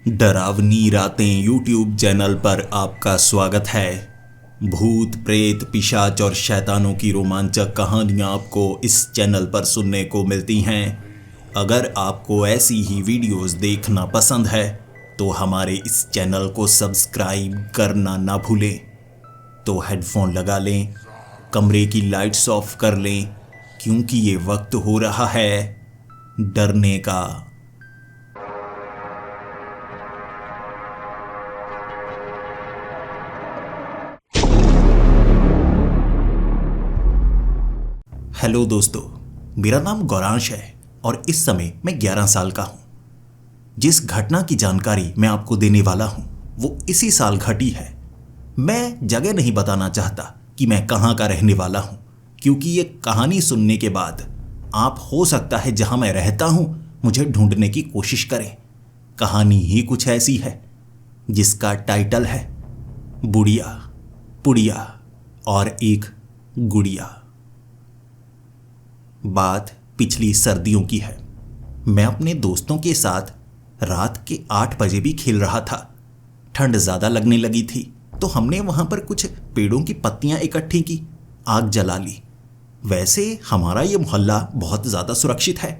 डरावनी रातें YouTube channel पर आपका स्वागत है। भूत प्रेत पिशाच और शैतानों की रोमांचक कहानियाँ आपको इस चैनल पर सुनने को मिलती हैं। अगर आपको ऐसी ही वीडियोस देखना पसंद है तो हमारे इस चैनल को सब्सक्राइब करना ना भूलें। तो हेडफोन लगा लें, कमरे की लाइट्स ऑफ कर लें, क्योंकि ये वक्त हो रहा है डरने का। हेलो दोस्तों, मेरा नाम गौरांश है और इस समय मैं 11 साल का हूँ। जिस घटना की जानकारी मैं आपको देने वाला हूँ वो इसी साल घटी है। मैं जगह नहीं बताना चाहता कि मैं कहाँ का रहने वाला हूँ, क्योंकि ये कहानी सुनने के बाद आप हो सकता है जहाँ मैं रहता हूँ मुझे ढूंढने की कोशिश करें। कहानी ही कुछ ऐसी है जिसका टाइटल है बुढ़िया, पुड़िया और एक गुड़िया। बात पिछली सर्दियों की है। मैं अपने दोस्तों के साथ रात के 8 बजे भी खेल रहा था। ठंड ज़्यादा लगने लगी थी तो हमने वहाँ पर कुछ पेड़ों की पत्तियाँ इकट्ठी की, आग जला ली। वैसे हमारा ये मोहल्ला बहुत ज़्यादा सुरक्षित है।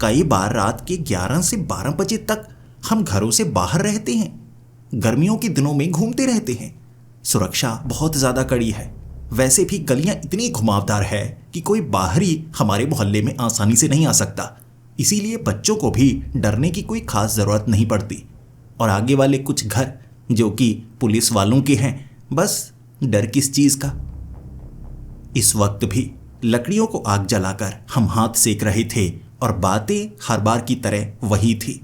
कई बार रात के 11 से 12 बजे तक हम घरों से बाहर रहते हैं, गर्मियों के दिनों में घूमते रहते हैं। सुरक्षा बहुत ज़्यादा कड़ी है। वैसे भी गलियां इतनी घुमावदार है कि कोई बाहरी हमारे मोहल्ले में आसानी से नहीं आ सकता, इसीलिए बच्चों को भी डरने की कोई खास ज़रूरत नहीं पड़ती। और आगे वाले कुछ घर जो कि पुलिस वालों के हैं, बस डर किस चीज़ का। इस वक्त भी लकड़ियों को आग जलाकर हम हाथ सेक रहे थे और बातें हर बार की तरह वही थी।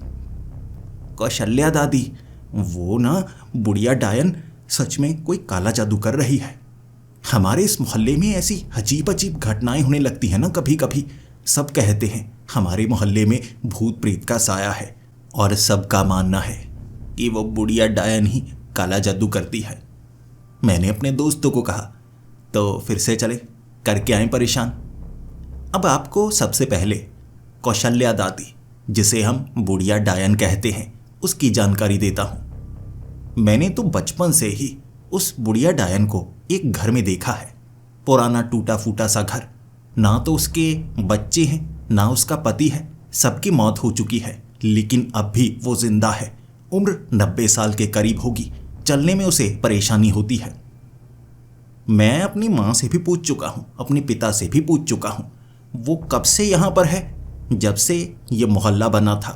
कौशल्या दादी, वो ना बुढ़िया डायन सच में कोई काला जादू कर रही है। हमारे इस मोहल्ले में ऐसी अजीब अजीब घटनाएं होने लगती हैं ना कभी कभी। सब कहते हैं हमारे मोहल्ले में भूत प्रेत का साया है और सबका मानना है कि वो बुढ़िया डायन ही काला जादू करती है। मैंने अपने दोस्तों को कहा तो फिर से चले करके आए परेशान। अब आपको सबसे पहले कौशल्या दादी, जिसे हम बुढ़िया डायन कहते हैं, उसकी जानकारी देता हूँ। मैंने तो बचपन से ही उस बुढ़िया डायन को एक घर में देखा है। पुराना टूटा फूटा सा घर। ना तो उसके बच्चे हैं ना उसका पति है, सबकी मौत हो चुकी है, लेकिन अब भी वो जिंदा है। उम्र 90 साल के करीब होगी। चलने में उसे परेशानी होती है। मैं अपनी माँ से भी पूछ चुका हूँ, अपने पिता से भी पूछ चुका हूँ, वो कब से यहाँ पर है। जब से ये मोहल्ला बना था।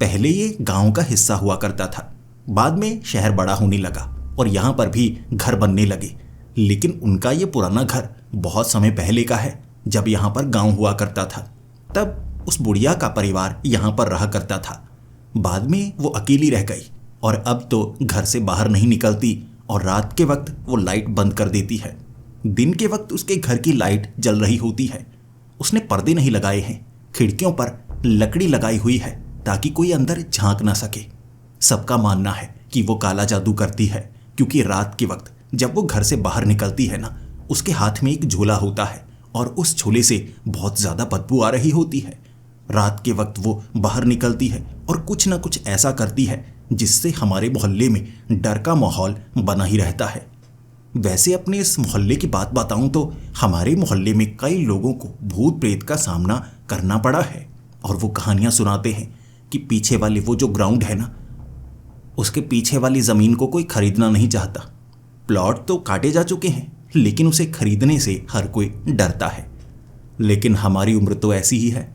पहले ये गांव का हिस्सा हुआ करता था, बाद में शहर बड़ा होने लगा और यहाँ पर भी घर बनने लगे। लेकिन उनका ये पुराना घर बहुत समय पहले का है, जब यहाँ पर गांव हुआ करता था। तब उस बुढ़िया का परिवार यहाँ पर रहा करता था। बाद में वो अकेली रह गई और अब तो घर से बाहर नहीं निकलती और रात के वक्त वो लाइट बंद कर देती है। दिन के वक्त उसके घर की लाइट जल रही होती है। उसने पर्दे नहीं लगाए हैं, खिड़कियों पर लकड़ी लगाई हुई है ताकि कोई अंदर झांक ना सके। सबका मानना है कि वो काला जादू करती है, क्योंकि रात के वक्त जब वो घर से बाहर निकलती है ना, उसके हाथ में एक झोला होता है और उस झोले से बहुत ज़्यादा बदबू आ रही होती है। रात के वक्त वो बाहर निकलती है और कुछ ना कुछ ऐसा करती है जिससे हमारे मोहल्ले में डर का माहौल बना ही रहता है। वैसे अपने इस मोहल्ले की बात बताऊं तो हमारे मोहल्ले में कई लोगों को भूत प्रेत का सामना करना पड़ा है और वो कहानियाँ सुनाते हैं कि पीछे वाले वो जो ग्राउंड है ना, उसके पीछे वाली ज़मीन को कोई खरीदना नहीं चाहता। प्लॉट तो काटे जा चुके हैं, लेकिन उसे खरीदने से हर कोई डरता है। लेकिन हमारी उम्र तो ऐसी ही है।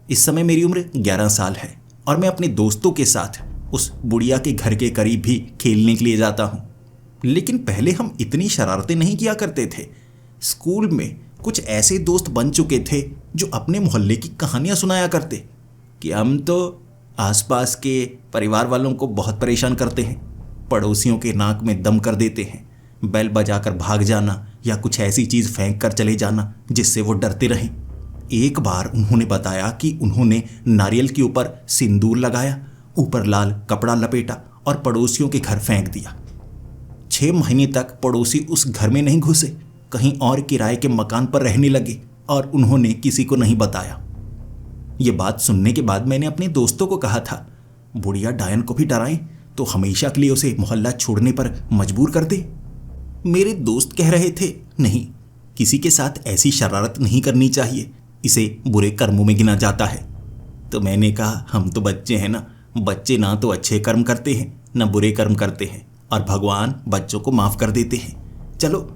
इस समय मेरी उम्र 11 साल है और मैं अपने दोस्तों के साथ उस बुढ़िया के घर के करीब भी खेलने के लिए जाता हूँ। लेकिन पहले हम इतनी शरारतें नहीं किया करते थे। स्कूल में कुछ ऐसे दोस्त बन चुके थे जो अपने मोहल्ले की कहानियाँ सुनाया करते कि हम तो आसपास के परिवार वालों को बहुत परेशान करते हैं, पड़ोसियों के नाक में दम कर देते हैं, बेल बजाकर भाग जाना या कुछ ऐसी चीज़ फेंक कर चले जाना जिससे वो डरते रहें। एक बार उन्होंने बताया कि उन्होंने नारियल के ऊपर सिंदूर लगाया, ऊपर लाल कपड़ा लपेटा और पड़ोसियों के घर फेंक दिया। 6 महीने तक पड़ोसी उस घर में नहीं घुसे, कहीं और किराए के मकान पर रहने लगे और उन्होंने किसी को नहीं बताया। ये बात सुनने के बाद मैंने अपने दोस्तों को कहा था, बुढ़िया डायन को भी डराएं तो हमेशा के लिए उसे मोहल्ला छोड़ने पर मजबूर कर दे। मेरे दोस्त कह रहे थे, नहीं, किसी के साथ ऐसी शरारत नहीं करनी चाहिए, इसे बुरे कर्मों में गिना जाता है। तो मैंने कहा, हम तो बच्चे हैं ना, बच्चे ना तो अच्छे कर्म करते हैं ना बुरे कर्म करते हैं, और भगवान बच्चों को माफ़ कर देते हैं, चलो।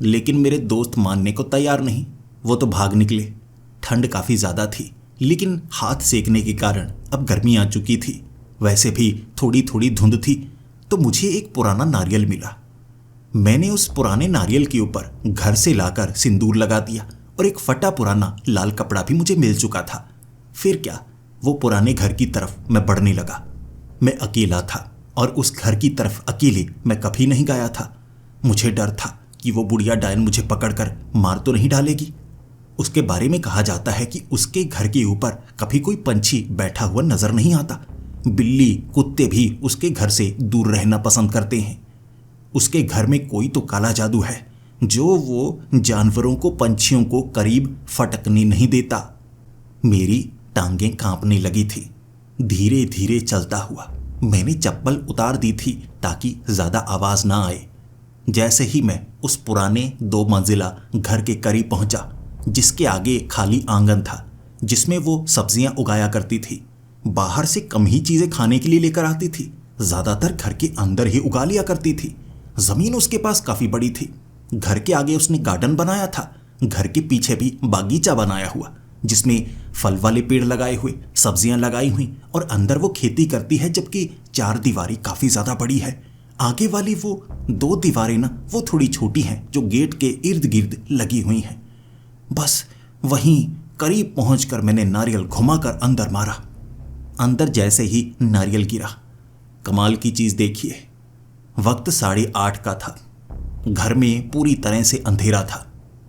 लेकिन मेरे दोस्त मानने को तैयार नहीं, वो तो भाग निकले। ठंड काफ़ी ज़्यादा थी, लेकिन हाथ सेकने के कारण अब गर्मी आ चुकी थी। वैसे भी थोड़ी थोड़ी धुंध थी, तो मुझे एक पुराना नारियल मिला। मैंने उस पुराने नारियल के ऊपर घर से लाकर सिंदूर लगा दिया, और एक फटा पुराना लाल कपड़ा भी मुझे मिल चुका था। फिर क्या, वो पुराने घर की तरफ मैं बढ़ने लगा। मैं अकेला था, और उस घर की तरफ अकेले मैं कभी नहीं गया था। मुझे डर था कि वो बुढ़िया डायन मुझे पकड़कर मार तो नहीं डालेगी। उसके बारे में कहा जाता है कि उसके घर के ऊपर कभी कोई पंछी बैठा हुआ नजर नहीं आता। बिल्ली, कुत्ते भी उसके घर से दूर रहना पसंद करते हैं। उसके घर में कोई तो काला जादू है जो वो जानवरों को, पंछियों को करीब फटकने नहीं देता। मेरी टांगें कांपने लगी थी। धीरे धीरे चलता हुआ मैंने चप्पल उतार दी थी ताकि ज्यादा आवाज ना आए। जैसे ही मैं उस पुराने 2 मंजिला घर के करीब पहुंचा, जिसके आगे खाली आंगन था जिसमें वो सब्जियां उगाया करती थी, बाहर से कम ही चीजें खाने के लिए लेकर आती थी, ज्यादातर घर के अंदर ही उगा लिया करती थी। जमीन उसके पास काफी बड़ी थी। घर के आगे उसने गार्डन बनाया था, घर के पीछे भी बागीचा बनाया हुआ जिसमें फल वाले पेड़ लगाए हुए, सब्जियां लगाई हुई, और अंदर वो खेती करती है। जबकि 4 दीवारें काफी ज्यादा बड़ी है। आगे वाली वो 2 दीवारें ना, वो थोड़ी छोटी हैं जो गेट के इर्द गिर्द लगी हुई हैं। बस वहीं करीब पहुंचकर मैंने नारियल घुमाकर अंदर मारा। अंदर जैसे ही नारियल गिरा, कमाल की चीज देखिए, वक्त 8:30 का था। घर में पूरी तरह से अंधेरा था।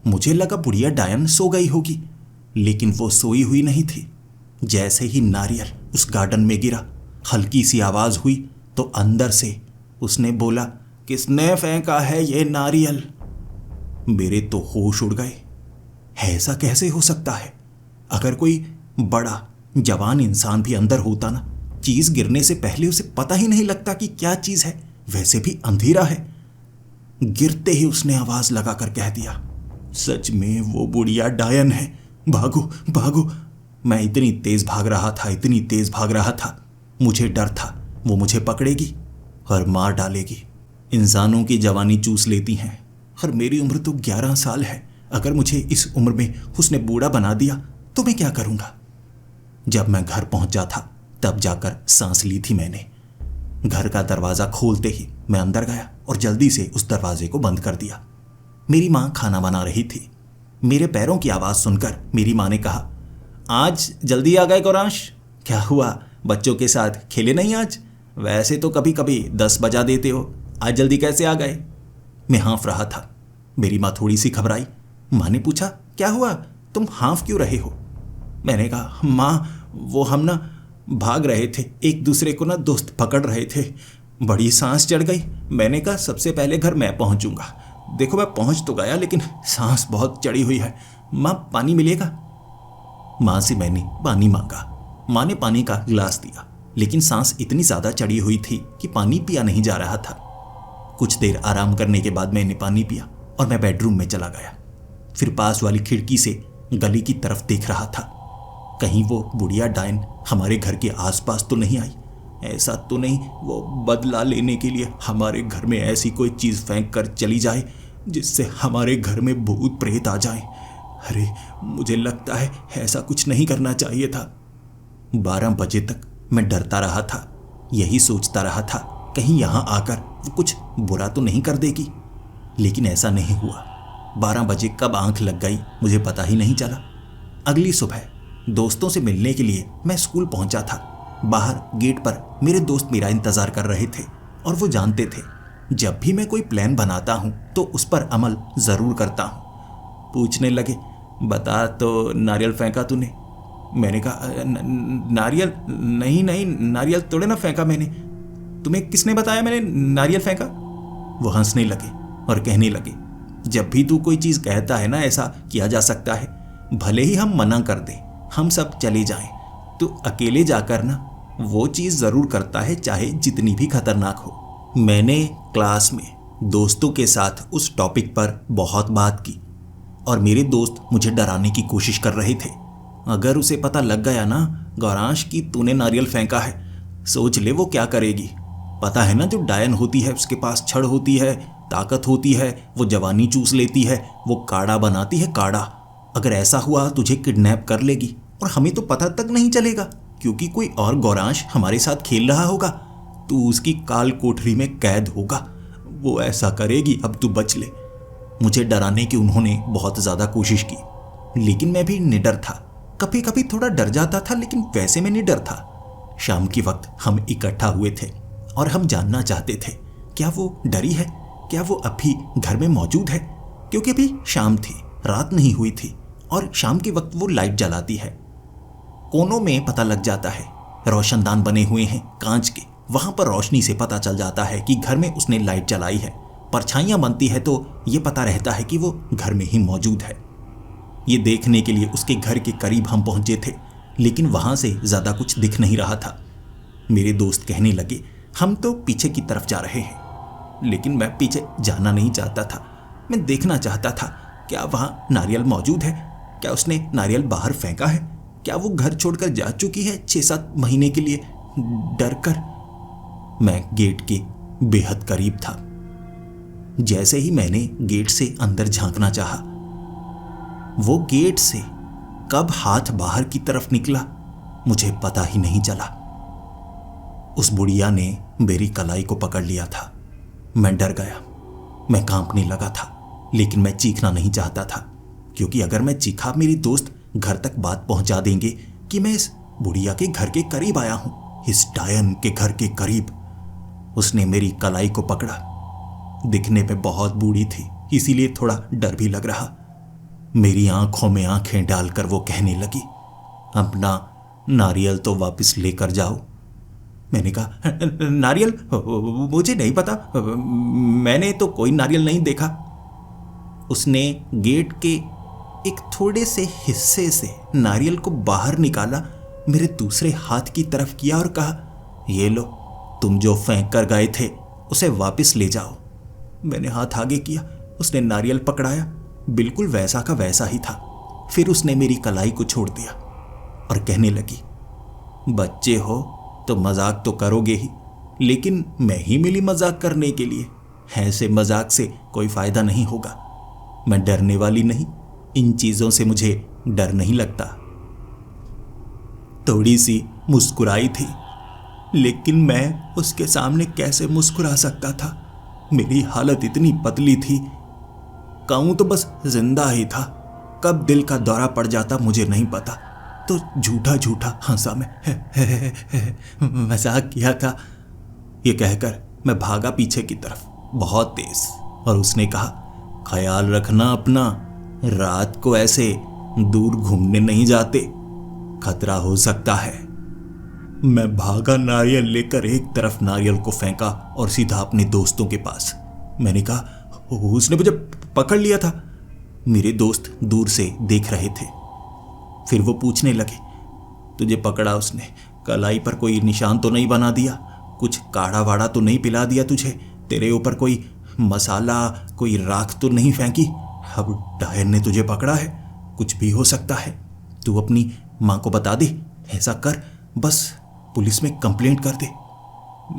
मुझे लगा बुढ़िया डायन सो गई होगी, लेकिन वो सोई हुई नहीं थी। जैसे ही नारियल उस गार्डन में गिरा, हल्की सी आवाज हुई तो अंदर से उसने बोला, किसने फेंका है ये नारियल? मेरे तो होश उड़ गए। ऐसा कैसे हो सकता है? अगर कोई बड़ा जवान इंसान भी अंदर होता ना, चीज गिरने से पहले उसे पता ही नहीं लगता कि क्या चीज है। वैसे भी अंधेरा है। गिरते ही उसने आवाज लगाकर कह दिया, सच में वो बुढ़िया डायन है, भागो भागो। मैं इतनी तेज भाग रहा था, इतनी तेज भाग रहा था, मुझे डर था वो मुझे पकड़ेगी और मार डालेगी। इंसानों की जवानी चूस लेती हैं, और मेरी उम्र तो 11 साल है। अगर मुझे इस उम्र में उसने बूढ़ा बना दिया तो मैं क्या करूंगा? जब मैं घर पहुंचा था तब जाकर सांस ली थी मैंने। घर का दरवाजा खोलते ही मैं अंदर गया और जल्दी से उस दरवाजे को बंद कर दिया। मेरी माँ खाना बना रही थी। मेरे पैरों की आवाज़ सुनकर मेरी माँ ने कहा, आज जल्दी आ गए गौरांश, क्या हुआ, बच्चों के साथ खेले नहीं आज? वैसे तो कभी कभी 10 बजा देते हो, आज जल्दी कैसे आ गए? मैं हाँफ रहा था। मेरी माँ थोड़ी सी घबराई। माँ ने पूछा, क्या हुआ, तुम हाँफ क्यों रहे हो? मैंने कहा, माँ वो हम ना भाग रहे थे, एक दूसरे को ना दोस्त पकड़ रहे थे, बड़ी सांस चढ़ गई। मैंने कहा सबसे पहले घर मैं पहुंचूंगा। देखो मैं पहुंच तो गया, लेकिन सांस बहुत चढ़ी हुई है। माँ पानी मिलेगा? माँ से मैंने पानी मांगा। माँ ने पानी का गिलास दिया, लेकिन सांस इतनी ज़्यादा चढ़ी हुई थी कि पानी पिया नहीं जा रहा था। कुछ देर आराम करने के बाद मैंने पानी पिया और मैं बेडरूम में चला गया। फिर पास वाली खिड़की से गली की तरफ देख रहा था, कहीं वो बुढ़िया डायन हमारे घर के आसपास तो नहीं आई। ऐसा तो नहीं वो बदला लेने के लिए हमारे घर में ऐसी कोई चीज़ फेंक कर चली जाए जिससे हमारे घर में भूत प्रेत आ जाए। अरे मुझे लगता है ऐसा कुछ नहीं करना चाहिए था। 12 बजे तक मैं डरता रहा था, यही सोचता रहा था कहीं यहाँ आकर वो कुछ बुरा तो नहीं कर देगी, लेकिन ऐसा नहीं हुआ। 12 बजे कब आंख लग गई मुझे पता ही नहीं चला। अगली सुबह दोस्तों से मिलने के लिए मैं स्कूल पहुंचा था। बाहर गेट पर मेरे दोस्त मेरा इंतजार कर रहे थे और वो जानते थे जब भी मैं कोई प्लान बनाता हूं तो उस पर अमल ज़रूर करता हूं। पूछने लगे, बता तो नारियल फेंका तूने? मैंने कहा नारियल नहीं नहीं, नारियल थोड़े ना फेंका मैंने। तुम्हें किसने बताया मैंने नारियल फेंका? वो हंसने लगे और कहने लगे, जब भी तू कोई चीज़ कहता है ना ऐसा किया जा सकता है, भले ही हम मना कर दें, हम सब चले जाएं, तो अकेले जाकर ना वो चीज़ ज़रूर करता है, चाहे जितनी भी खतरनाक हो। मैंने क्लास में दोस्तों के साथ उस टॉपिक पर बहुत बात की और मेरे दोस्त मुझे डराने की कोशिश कर रहे थे। अगर उसे पता लग गया ना गौरांश कि तूने नारियल फेंका है, सोच ले वो क्या करेगी। पता है ना, जो डायन होती है उसके पास छड़ होती है, ताकत होती है, वो जवानी चूस लेती है, वो काढ़ा बनाती है काढ़ा। अगर ऐसा हुआ तुझे किडनैप कर लेगी और हमें तो पता तक नहीं चलेगा, क्योंकि कोई और गौरांश हमारे साथ खेल रहा होगा। तू उसकी काल कोठरी में कैद होगा। वो ऐसा करेगी, अब तू बच ले। मुझे डराने की उन्होंने बहुत ज़्यादा कोशिश की, लेकिन मैं भी निडर था। कभी कभी थोड़ा डर जाता था, लेकिन वैसे में निडर था। शाम के वक्त हम इकट्ठा हुए थे और हम जानना चाहते थे क्या वो डरी है, क्या वो अभी घर में मौजूद है, क्योंकि अभी शाम थी, रात नहीं हुई थी और शाम के वक्त वो लाइट जलाती है। कोनों में पता लग जाता है, रोशनदान बने हुए हैं कांच के, वहां पर रोशनी से पता चल जाता है कि घर में उसने लाइट जलाई है। परछाइयां बनती है तो ये पता रहता है कि वो घर में ही मौजूद है। ये देखने के लिए उसके घर के करीब हम पहुंचे थे, लेकिन वहां से ज्यादा कुछ दिख नहीं रहा था। मेरे दोस्त कहने लगे हम तो पीछे की तरफ जा रहे हैं, लेकिन मैं पीछे जाना नहीं चाहता था। मैं देखना चाहता था क्या वहां नारियल मौजूद है, क्या उसने नारियल बाहर फेंका है, क्या वो घर छोड़कर जा चुकी है 6-7 महीने के लिए डर कर। मैं गेट के बेहद करीब था। जैसे ही मैंने गेट से अंदर झांकना चाहा, वो गेट से कब हाथ बाहर की तरफ निकला मुझे पता ही नहीं चला। उस बुढ़िया ने मेरी कलाई को पकड़ लिया था। मैं डर गया, मैं कांपने लगा था, लेकिन मैं चीखना नहीं चाहता था, क्योंकि अगर मैं चीखा मेरे दोस्त घर तक बात पहुंचा देंगे कि मैं इस बुढ़िया के घर के करीब आया हूं, इस डायन के घर के करीब। उसने मेरी कलाई को पकड़ा। दिखने में बहुत बूढ़ी थी, इसीलिए थोड़ा डर भी लग रहा। मेरी आंखों में आंखें डालकर वो कहने लगी, अपना नारियल तो वापस लेकर जाओ। मैंने कहा नारियल? मुझे नहीं पता, मैंने तो कोई नारियल नहीं देखा। उसने गेट के एक थोड़े से हिस्से से नारियल को बाहर निकाला, मेरे दूसरे हाथ की तरफ किया और कहा, ये लो, तुम जो फेंक कर गए थे उसे वापस ले जाओ। मैंने हाथ आगे किया, उसने नारियल पकड़ाया, बिल्कुल वैसा का वैसा ही था। फिर उसने मेरी कलाई को छोड़ दिया और कहने लगी, बच्चे हो तो मजाक तो करोगे ही, लेकिन मैं ही मिली मजाक करने के लिए। ऐसे मजाक से कोई फायदा नहीं होगा। मैं डरने वाली नहीं, इन चीजों से मुझे डर नहीं लगता। थोड़ी सी मुस्कुराई थी, लेकिन मैं उसके सामने कैसे मुस्कुरा सकता था। मेरी हालत इतनी पतली थी, कहूं तो बस जिंदा ही था। कब दिल का दौरा पड़ जाता मुझे नहीं पता। तो झूठा झूठा हंसा मैं मजाक किया था। ये कहकर मैं भागा पीछे की तरफ बहुत तेज, और उसने कहा, ख्याल रखना अपना, रात को ऐसे दूर घूमने नहीं जाते, खतरा हो सकता है। मैं भागा नारियल लेकर, एक तरफ नारियल को फेंका और सीधा अपने दोस्तों के पास। मैंने कहा, उसने मुझे पकड़ लिया था। मेरे दोस्त दूर से देख रहे थे। फिर वो पूछने लगे, तुझे पकड़ा उसने, कलाई पर कोई निशान तो नहीं बना दिया, कुछ काढ़ा वाड़ा तो नहीं पिला दिया तुझे, तेरे ऊपर कोई मसाला, कोई राख तो नहीं फेंकी? अब डायन ने तुझे पकड़ा है, कुछ भी हो सकता है। तू अपनी माँ को बता दे, ऐसा कर, बस पुलिस में कंप्लेंट कर दे।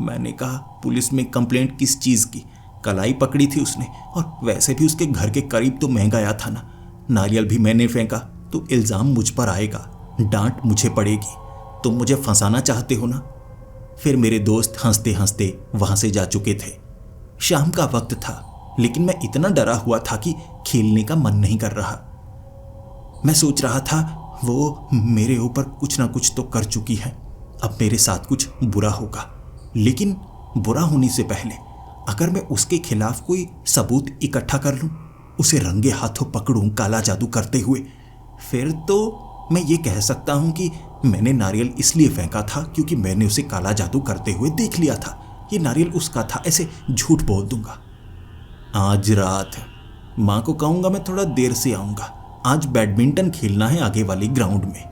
मैंने कहा, पुलिस में कंप्लेंट किस चीज़ की? कलाई पकड़ी थी उसने, और वैसे भी उसके घर के करीब तो मैं गया था ना। नारियल भी मैंने फेंका तो इल्ज़ाम मुझ पर आएगा, डांट मुझे पड़ेगी। तुम मुझे फंसाना चाहते हो ना? फिर मेरे दोस्त हंसते हंसते वहां से जा चुके थे। शाम का वक्त था, लेकिन मैं इतना डरा हुआ था कि खेलने का मन नहीं कर रहा। मैं सोच रहा था वो मेरे ऊपर कुछ ना कुछ तो कर चुकी है, अब मेरे साथ कुछ बुरा होगा। लेकिन बुरा होने से पहले अगर मैं उसके खिलाफ कोई सबूत इकट्ठा कर लूं, उसे रंगे हाथों पकड़ूं काला जादू करते हुए, फिर तो मैं ये कह सकता हूं कि मैंने नारियल इसलिए फेंका था क्योंकि मैंने उसे काला जादू करते हुए देख लिया था, ये नारियल उसका था, ऐसे झूठ बोल दूंगा। आज रात माँ को कहूंगा मैं थोड़ा देर से आऊंगा, आज बैडमिंटन खेलना है आगे वाली ग्राउंड में।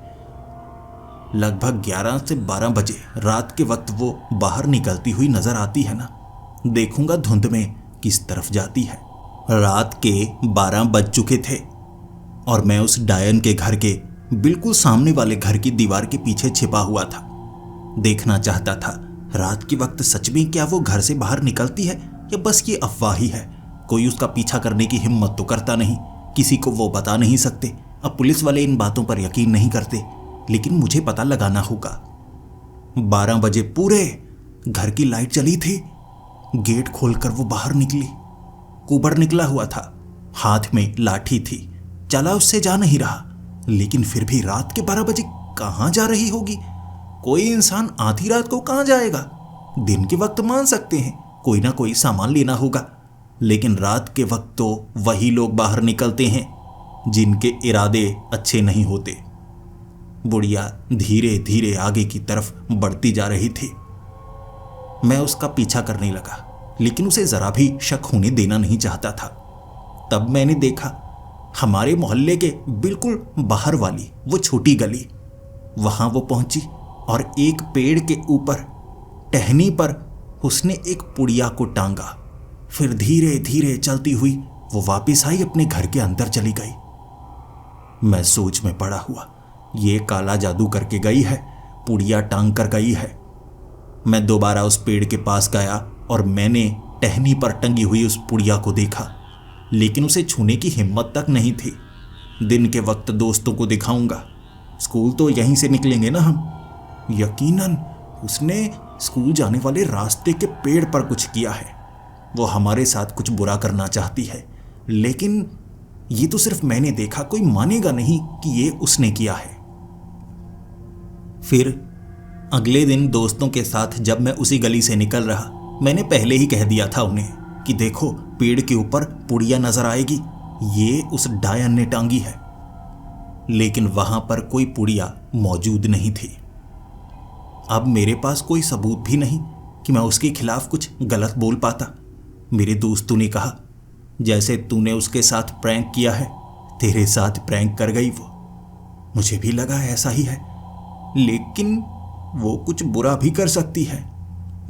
लगभग 11 से 12 बजे रात के वक्त वो बाहर निकलती हुई नजर आती है ना, देखूंगा धुंध में किस तरफ जाती है। रात के 12 बज चुके थे और मैं उस डायन के घर के बिल्कुल सामने वाले घर की दीवार के पीछे छिपा हुआ था। देखना चाहता था रात के वक्त सच में क्या वो घर से बाहर निकलती है या बस ये अफवाह ही है। कोई उसका पीछा करने की हिम्मत तो करता नहीं, किसी को वो बता नहीं सकते। अब पुलिस वाले इन बातों पर यकीन नहीं करते, लेकिन मुझे पता लगाना होगा। 12 बजे पूरे घर की लाइट जली थी। गेट खोलकर वो बाहर निकली। कुबड़ निकला हुआ था, हाथ में लाठी थी, चला उससे जा नहीं रहा, लेकिन फिर भी रात के 12 बजे कहां जा रही होगी? कोई इंसान आधी रात को कहां जाएगा? दिन के वक्त मान सकते हैं, कोई ना कोई सामान लेना होगा, लेकिन रात के वक्त तो वही लोग बाहर निकलते हैं जिनके इरादे अच्छे नहीं होते। बुढ़िया धीरे धीरे आगे की तरफ बढ़ती जा रही थी। मैं उसका पीछा करने लगा, लेकिन उसे जरा भी शक होने देना नहीं चाहता था। तब मैंने देखा हमारे मोहल्ले के बिल्कुल बाहर वाली वो छोटी गली, वहां वो पहुंची और एक पेड़ के ऊपर टहनी पर उसने एक पुड़िया को टांगा। फिर धीरे धीरे चलती हुई वो वापस आई, अपने घर के अंदर चली गई। मैं सोच में पड़ा हुआ, ये काला जादू करके गई है, पुड़िया टांग कर गई है। मैं दोबारा उस पेड़ के पास गया और मैंने टहनी पर टंगी हुई उस पुड़िया को देखा, लेकिन उसे छूने की हिम्मत तक नहीं थी। दिन के वक्त दोस्तों को दिखाऊंगा, स्कूल तो यहीं से निकलेंगे ना हम। यकीनन उसने स्कूल जाने वाले रास्ते के पेड़ पर कुछ किया है। वो हमारे साथ कुछ बुरा करना चाहती है, लेकिन ये तो सिर्फ मैंने देखा, कोई मानेगा नहीं कि ये उसने किया है। फिर अगले दिन दोस्तों के साथ जब मैं उसी गली से निकल रहा, मैंने पहले ही कह दिया था उन्हें कि देखो पेड़ के ऊपर पुड़िया नजर आएगी, ये उस डायन ने टांगी है। लेकिन वहां पर कोई पुड़िया मौजूद नहीं थी। अब मेरे पास कोई सबूत भी नहीं कि मैं उसके खिलाफ कुछ गलत बोल पाता। मेरे दोस्तों ने कहा जैसे तूने उसके साथ प्रैंक किया है, तेरे साथ प्रैंक कर गई वो। मुझे भी लगा ऐसा ही है, लेकिन वो कुछ बुरा भी कर सकती है।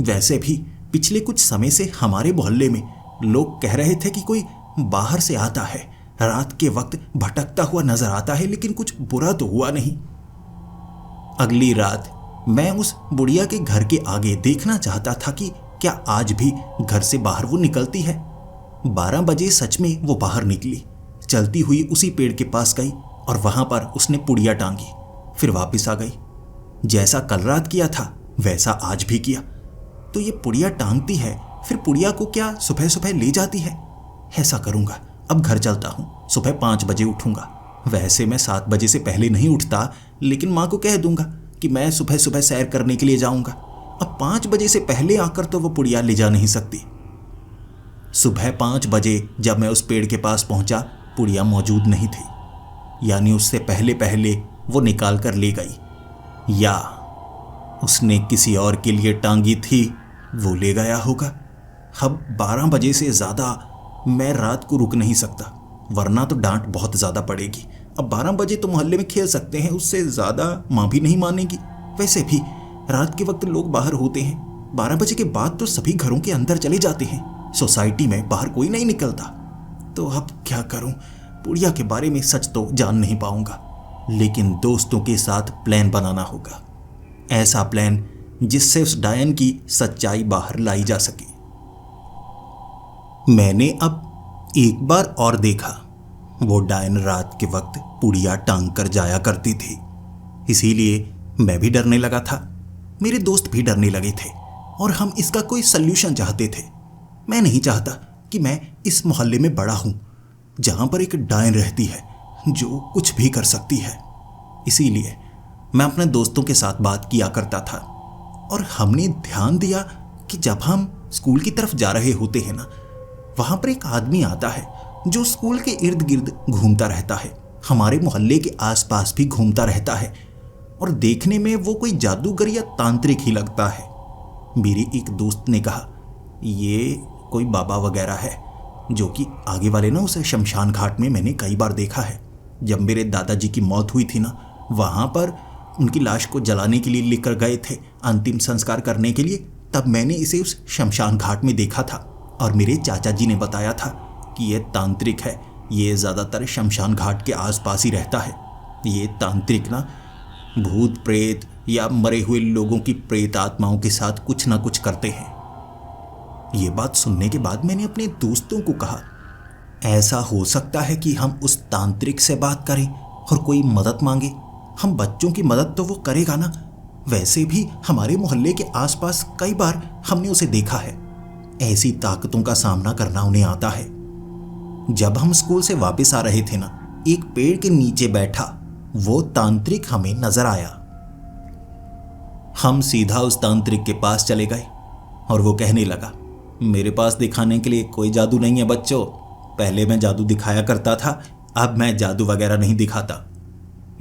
वैसे भी पिछले कुछ समय से हमारे मोहल्ले में लोग कह रहे थे कि कोई बाहर से आता है, रात के वक्त भटकता हुआ नजर आता है, लेकिन कुछ बुरा तो हुआ नहीं। अगली रात मैं उस बुढ़िया के घर के आगे देखना चाहता था कि क्या आज भी घर से बाहर वो निकलती है। 12 बजे सच में वो बाहर निकली, चलती हुई उसी पेड़ के पास गई और वहां पर उसने पुड़िया टांगी, फिर वापस आ गई। जैसा कल रात किया था वैसा आज भी किया। तो ये पुड़िया टांगती है, फिर पुड़िया को क्या सुबह सुबह ले जाती है? ऐसा करूंगा, अब घर चलता हूं, सुबह 5 बजे उठूंगा। वैसे मैं 7 बजे से पहले नहीं उठता, लेकिन माँ को कह दूंगा कि मैं सुबह सुबह सैर करने के लिए जाऊंगा। अब 5 बजे से पहले आकर तो वो पुड़िया ले जा नहीं सकती। सुबह 5 बजे जब मैं उस पेड़ के पास पहुंचा, पुड़िया मौजूद नहीं थी। यानी उससे पहले पहले वो निकाल कर ले गई, या उसने किसी और के लिए टांगी थी, वो ले गया होगा। अब 12 बजे से ज़्यादा मैं रात को रुक नहीं सकता, वरना तो डांट बहुत ज़्यादा पड़ेगी। अब 12 बजे तो मोहल्ले में खेल सकते हैं, उससे ज़्यादा माँ भी नहीं मानेगी। वैसे भी रात के वक्त लोग बाहर होते हैं, 12 बजे के बाद तो सभी घरों के अंदर चले जाते हैं, सोसाइटी में बाहर कोई नहीं निकलता। तो अब क्या करूं? पुड़िया के बारे में सच तो जान नहीं पाऊंगा, लेकिन दोस्तों के साथ प्लान बनाना होगा, ऐसा प्लान जिससे उस डायन की सच्चाई बाहर लाई जा सके। मैंने अब एक बार और देखा, वो डायन रात के वक्त पुड़िया टांग कर जाया करती थी। इसीलिए मैं भी डरने लगा था, मेरे दोस्त भी डरने लगे थे और हम इसका कोई सल्यूशन चाहते थे। मैं नहीं चाहता कि मैं इस मोहल्ले में बड़ा हूं जहां पर एक डायन रहती है जो कुछ भी कर सकती है। इसीलिए मैं अपने दोस्तों के साथ बात किया करता था और हमने ध्यान दिया कि जब हम स्कूल की तरफ जा रहे होते हैं ना, वहां पर एक आदमी आता है जो स्कूल के इर्द गिर्द घूमता रहता है, हमारे मोहल्ले के आसपास भी घूमता रहता है और देखने में वो कोई जादूगर या तांत्रिक ही लगता है। मेरे एक दोस्त ने कहा ये कोई बाबा वगैरह है, जो कि आगे वाले ना उसे शमशान घाट में मैंने कई बार देखा है। जब मेरे दादाजी की मौत हुई थी ना, वहाँ पर उनकी लाश को जलाने के लिए लेकर गए थे, अंतिम संस्कार करने के लिए। तब मैंने इसे उस शमशान घाट में देखा था और मेरे चाचा जी ने बताया था कि ये तांत्रिक है, ये ज़्यादातर शमशान घाट के आसपास ही रहता है। ये तांत्रिक ना भूत प्रेत या मरे हुए लोगों की प्रेत आत्माओं के साथ कुछ ना कुछ करते हैं। ये बात सुनने के बाद मैंने अपने दोस्तों को कहा, ऐसा हो सकता है कि हम उस तांत्रिक से बात करें और कोई मदद मांगे। हम बच्चों की मदद तो वो करेगा ना, वैसे भी हमारे मोहल्ले के आसपास कई बार हमने उसे देखा है। ऐसी ताकतों का सामना करना उन्हें आता है। जब हम स्कूल से वापस आ रहे थे ना, एक पेड़ के नीचे बैठा वो तांत्रिक हमें नजर आया। हम सीधा उस तांत्रिक के पास चले गए और वो कहने लगा, मेरे पास दिखाने के लिए कोई जादू नहीं है बच्चों। पहले मैं जादू दिखाया करता था, अब मैं जादू वगैरह नहीं दिखाता।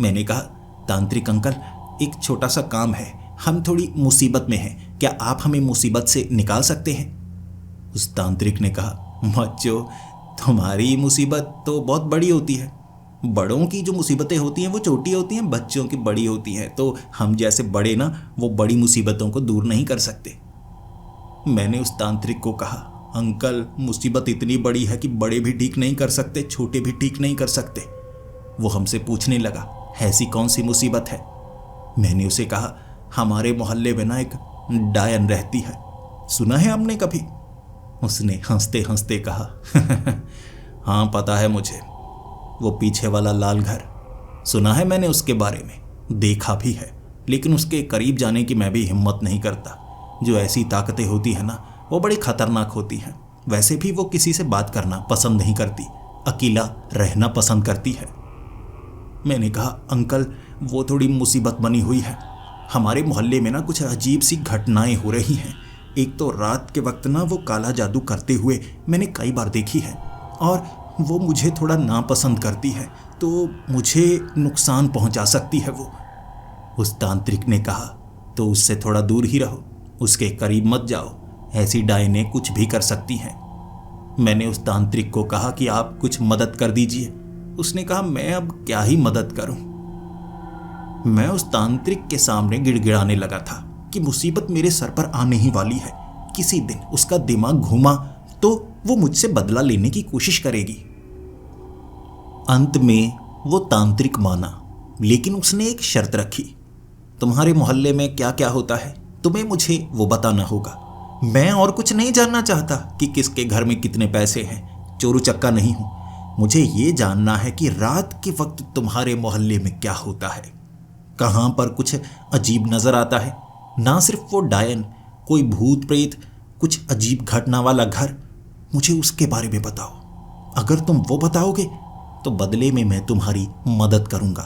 मैंने कहा, तांत्रिक अंकल, एक छोटा सा काम है, हम थोड़ी मुसीबत में हैं, क्या आप हमें मुसीबत से निकाल सकते हैं? उस तांत्रिक ने कहा, बच्चों, तुम्हारी मुसीबत तो बहुत बड़ी होती है। बड़ों की जो मुसीबतें होती हैं वो छोटी होती हैं, बच्चों की बड़ी होती हैं। तो हम जैसे बड़े ना वो बड़ी मुसीबतों को दूर नहीं कर सकते। मैंने उस तांत्रिक को कहा, अंकल, मुसीबत इतनी बड़ी है कि बड़े भी ठीक नहीं कर सकते, छोटे भी ठीक नहीं कर सकते। वो हमसे पूछने लगा, ऐसी कौन सी मुसीबत है? मैंने उसे कहा, हमारे मोहल्ले में ना एक डायन रहती है, सुना है आपने कभी? उसने हंसते हंसते कहा, हाँ पता है मुझे, वो पीछे वाला लाल घर, सुना है मैंने उसके बारे में, देखा भी है, लेकिन उसके करीब जाने की मैं भी हिम्मत नहीं करता। जो ऐसी ताकतें होती है ना वो बड़ी खतरनाक होती हैं। वैसे भी वो किसी से बात करना पसंद नहीं करती, अकेला रहना पसंद करती है। मैंने कहा, अंकल, वो थोड़ी मुसीबत बनी हुई है। हमारे मोहल्ले में ना कुछ अजीब सी घटनाएं हो रही हैं। एक तो रात के वक्त ना वो काला जादू करते हुए मैंने कई बार देखी है, और वो मुझे थोड़ा नापसंद करती है, तो मुझे नुकसान पहुंचा सकती है वो। उस तांत्रिक ने कहा, तो उससे थोड़ा दूर ही रहो, उसके करीब मत जाओ, ऐसी डायनें कुछ भी कर सकती हैं। मैंने उस तांत्रिक को कहा कि आप कुछ मदद कर दीजिए। उसने कहा, मैं अब क्या ही मदद करूं। मैं उस तांत्रिक के सामने गिड़गिड़ाने लगा था कि मुसीबत मेरे सर पर आने ही वाली है। किसी दिन उसका दिमाग घूमा तो वो मुझसे बदला लेने की कोशिश करेगी। अंत में वो तांत्रिक माना, लेकिन उसने एक शर्त रखी, तुम्हारे मोहल्ले में क्या क्या होता है तुम्हें मुझे वो बताना होगा। मैं और कुछ नहीं जानना चाहता कि किसके घर में कितने पैसे हैं, चोरू चक्का नहीं हूं। मुझे ये जानना है कि रात के वक्त तुम्हारे मोहल्ले में क्या होता है, कहां पर कुछ अजीब नजर आता है। ना सिर्फ वो डायन, कोई भूत प्रेत, कुछ अजीब घटना वाला घर, मुझे उसके बारे में बताओ। अगर तुम वो बताओगे तो बदले में मैं तुम्हारी मदद करूंगा।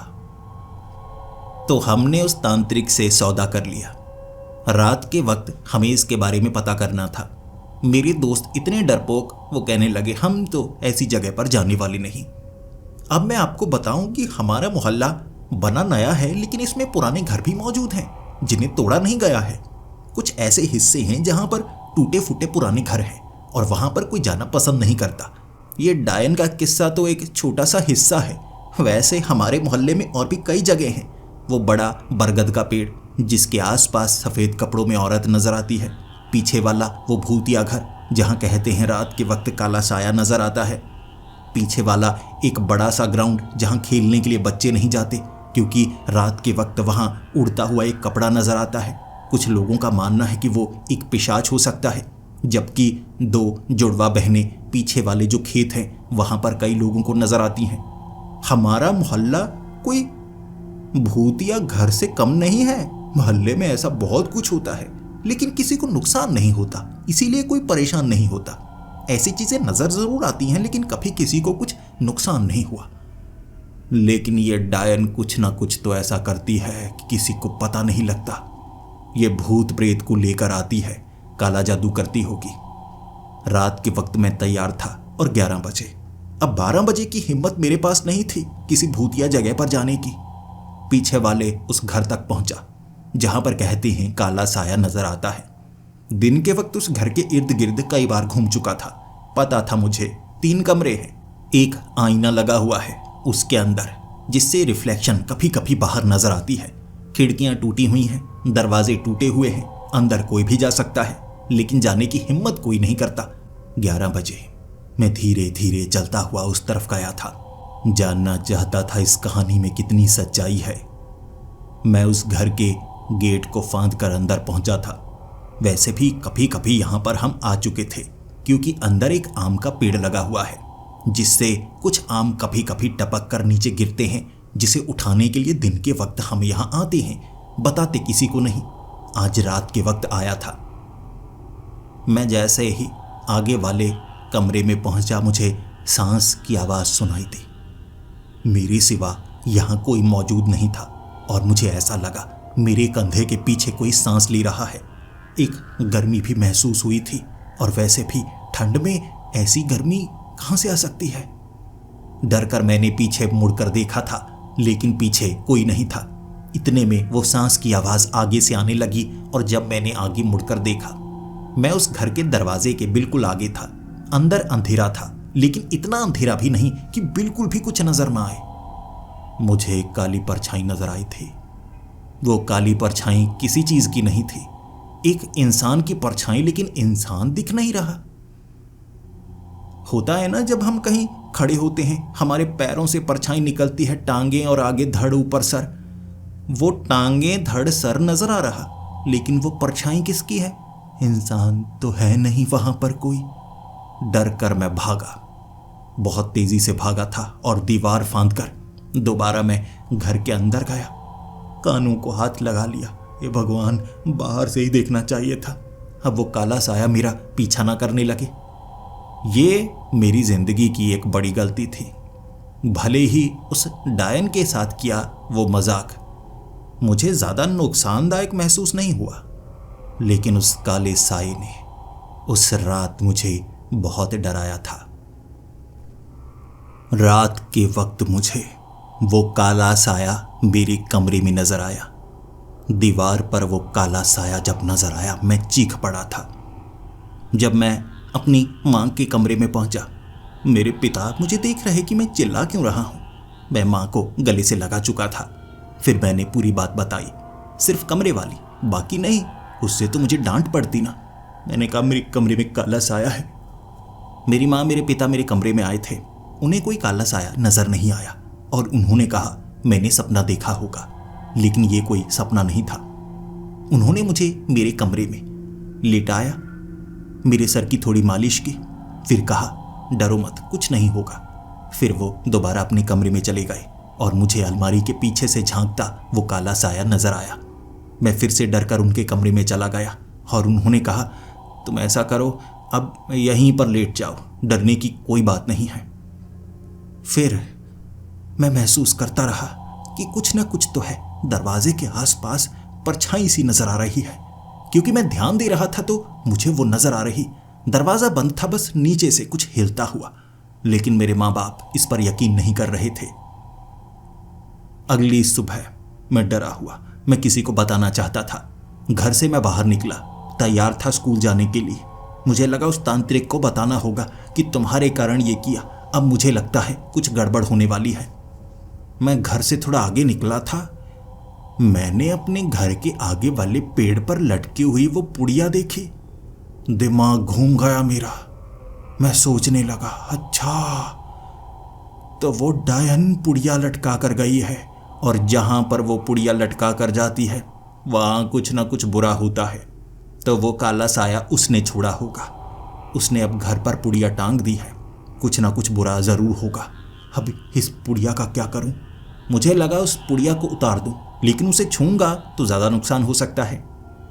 तो हमने उस तांत्रिक से सौदा कर लिया। रात के वक्त हमें इसके बारे में पता करना था। मेरे दोस्त इतने डरपोक, वो कहने लगे, हम तो ऐसी जगह पर जाने वाले नहीं। अब मैं आपको बताऊं कि हमारा मोहल्ला बना नया है, लेकिन इसमें पुराने घर भी मौजूद हैं जिन्हें तोड़ा नहीं गया है। कुछ ऐसे हिस्से हैं जहां पर टूटे फूटे पुराने घर हैं और वहां पर कोई जाना पसंद नहीं करता। ये डायन का किस्सा तो एक छोटा सा हिस्सा है। वैसे हमारे मोहल्ले में और भी कई जगह हैं। वो बड़ा बरगद का पेड़ जिसके आसपास सफ़ेद कपड़ों में औरत नजर आती है, पीछे वाला वो भूतिया घर जहां कहते हैं रात के वक्त काला साया नजर आता है, पीछे वाला एक बड़ा सा ग्राउंड जहां खेलने के लिए बच्चे नहीं जाते क्योंकि रात के वक्त वहां उड़ता हुआ एक कपड़ा नजर आता है। कुछ लोगों का मानना है कि वो एक पिशाच हो सकता है, जबकि दो जुड़वा बहनें पीछे वाले जो खेत हैं वहां पर कई लोगों को नजर आती हैं। हमारा मोहल्ला कोई भूतिया घर से कम नहीं है। मोहल्ले में ऐसा बहुत कुछ होता है, लेकिन किसी को नुकसान नहीं होता, इसीलिए कोई परेशान नहीं होता। ऐसी चीजें नजर जरूर आती हैं, लेकिन कभी किसी को कुछ नुकसान नहीं हुआ। लेकिन ये डायन कुछ ना कुछ तो ऐसा करती है कि किसी को पता नहीं लगता। ये भूत प्रेत को लेकर आती है, काला जादू करती होगी। रात के वक्त मैं तैयार था और 11 बजे। अब 12 बजे की हिम्मत मेरे पास नहीं थी किसी भूतिया जगह पर जाने की। पीछे वाले उस घर तक पहुंचा जहां पर कहते हैं काला साया नजर आता है। दिन के वक्त उस घर के इर्द गिर्द कई बार घूम चुका था। पता था मुझे 3 कमरे हैं, एक आईना लगा हुआ है उसके अंदर, जिससे रिफ्लेक्शन कभी कभी बाहर नजर आती है। खिड़कियां टूटी हुई हैं, दरवाजे टूटे हुए हैं, अंदर कोई भी जा सकता है लेकिन जाने की हिम्मत कोई नहीं करता। 11 बजे मैं धीरे धीरे चलता हुआ उस तरफ गया था। जानना चाहता था इस कहानी में कितनी सच्चाई है। मैं उस घर के गेट को फांद कर अंदर पहुंचा था। वैसे भी कभी कभी यहां पर हम आ चुके थे, क्योंकि अंदर एक आम का पेड़ लगा हुआ है जिससे कुछ आम कभी कभी टपक कर नीचे गिरते हैं, जिसे उठाने के लिए दिन के वक्त हम यहां आते हैं, बताते किसी को नहीं। आज रात के वक्त आया था। मैं जैसे ही आगे वाले कमरे में पहुंचा, मुझे सांस की आवाज सुनाई दी। मेरे सिवा यहां कोई मौजूद नहीं था और मुझे ऐसा लगा मेरे कंधे के पीछे कोई सांस ले रहा है। एक गर्मी भी महसूस हुई थी, और वैसे भी ठंड में ऐसी गर्मी कहां से आ सकती है। डर कर मैंने पीछे मुड़कर देखा था, लेकिन पीछे कोई नहीं था। इतने में वो सांस की आवाज आगे से आने लगी, और जब मैंने आगे मुड़कर देखा, मैं उस घर के दरवाजे के बिल्कुल आगे था। अंदर अंधेरा था, लेकिन इतना अंधेरा भी नहीं कि बिल्कुल भी कुछ नजर ना आए। मुझे एक काली परछाई नजर आई थी। वो काली परछाई किसी चीज की नहीं थी, एक इंसान की परछाई, लेकिन इंसान दिख नहीं रहा। होता है ना, जब हम कहीं खड़े होते हैं, हमारे पैरों से परछाई निकलती है, टांगें और आगे धड़ ऊपर सर। वो टांगें धड़ सर नजर आ रहा, लेकिन वो परछाई किसकी है? इंसान तो है नहीं वहां पर कोई। डर कर मैं भागा, बहुत तेजी से भागा था, और दीवार फांद कर दोबारा मैं घर के अंदर गया। कानों को हाथ लगा लिया। हे भगवान, बाहर से ही देखना चाहिए था। अब वो काला साया मेरा पीछा ना करने लगे। ये मेरी जिंदगी की एक बड़ी गलती थी। भले ही उस डायन के साथ किया वो मजाक मुझे ज्यादा नुकसानदायक महसूस नहीं हुआ, लेकिन उस काले साये ने उस रात मुझे बहुत डराया था। रात के वक्त मुझे वो काला साया मेरे कमरे में नजर आया। दीवार पर वो काला साया जब नजर आया, मैं चीख पड़ा था। जब मैं अपनी मां के कमरे में पहुंचा, मेरे पिता मुझे देख रहे कि मैं चिल्ला क्यों रहा हूं। मैं मां को गले से लगा चुका था। फिर मैंने पूरी बात बताई, सिर्फ कमरे वाली, बाकी नहीं। उससे तो मुझे डांट पड़ती ना। मैंने कहा मेरे कमरे में काला साया है। मेरी माँ मेरे पिता मेरे कमरे में आए थे, उन्हें कोई काला साया नजर नहीं आया, और उन्होंने कहा मैंने सपना देखा होगा, लेकिन ये कोई सपना नहीं था। उन्होंने मुझे मेरे कमरे में लिटाया, मेरे सर की थोड़ी मालिश की, फिर कहा डरो मत, कुछ नहीं होगा। फिर वो दोबारा अपने कमरे में चले गए, और मुझे अलमारी के पीछे से झांकता वो काला साया नजर आया। मैं फिर से डर कर उनके कमरे में चला गया, और उन्होंने कहा तुम ऐसा करो, अब यहीं पर लेट जाओ, डरने की कोई बात नहीं है। फिर मैं महसूस करता रहा कि कुछ ना कुछ तो है। दरवाजे के आसपास परछाई सी नजर आ रही है। क्योंकि मैं ध्यान दे रहा था तो मुझे वो नजर आ रही। दरवाजा बंद था, बस नीचे से कुछ हिलता हुआ, लेकिन मेरे माँ बाप इस पर यकीन नहीं कर रहे थे। अगली सुबह मैं डरा हुआ, मैं किसी को बताना चाहता था। घर से मैं बाहर निकला, तैयार था स्कूल जाने के लिए। मुझे लगा उस तांत्रिक को बताना होगा कि तुम्हारे कारण ये किया। अब मुझे लगता है कुछ गड़बड़ होने वाली है। मैं घर से थोड़ा आगे निकला था, मैंने अपने घर के आगे वाले पेड़ पर लटकी हुई वो पुड़िया देखी। दिमाग घूम गया मेरा। मैं सोचने लगा, अच्छा तो वो डायन पुड़िया लटका कर गई है, और जहां पर वो पुड़िया लटका कर जाती है वहां कुछ ना कुछ बुरा होता है। तो वो काला साया उसने छोड़ा होगा। उसने अब घर पर पुड़िया टांग दी है, कुछ ना कुछ बुरा जरूर होगा। अब इस पुड़िया का क्या करूं? मुझे लगा उस पुड़िया को उतार दूं, लेकिन उसे छूंगा तो ज्यादा नुकसान हो सकता है।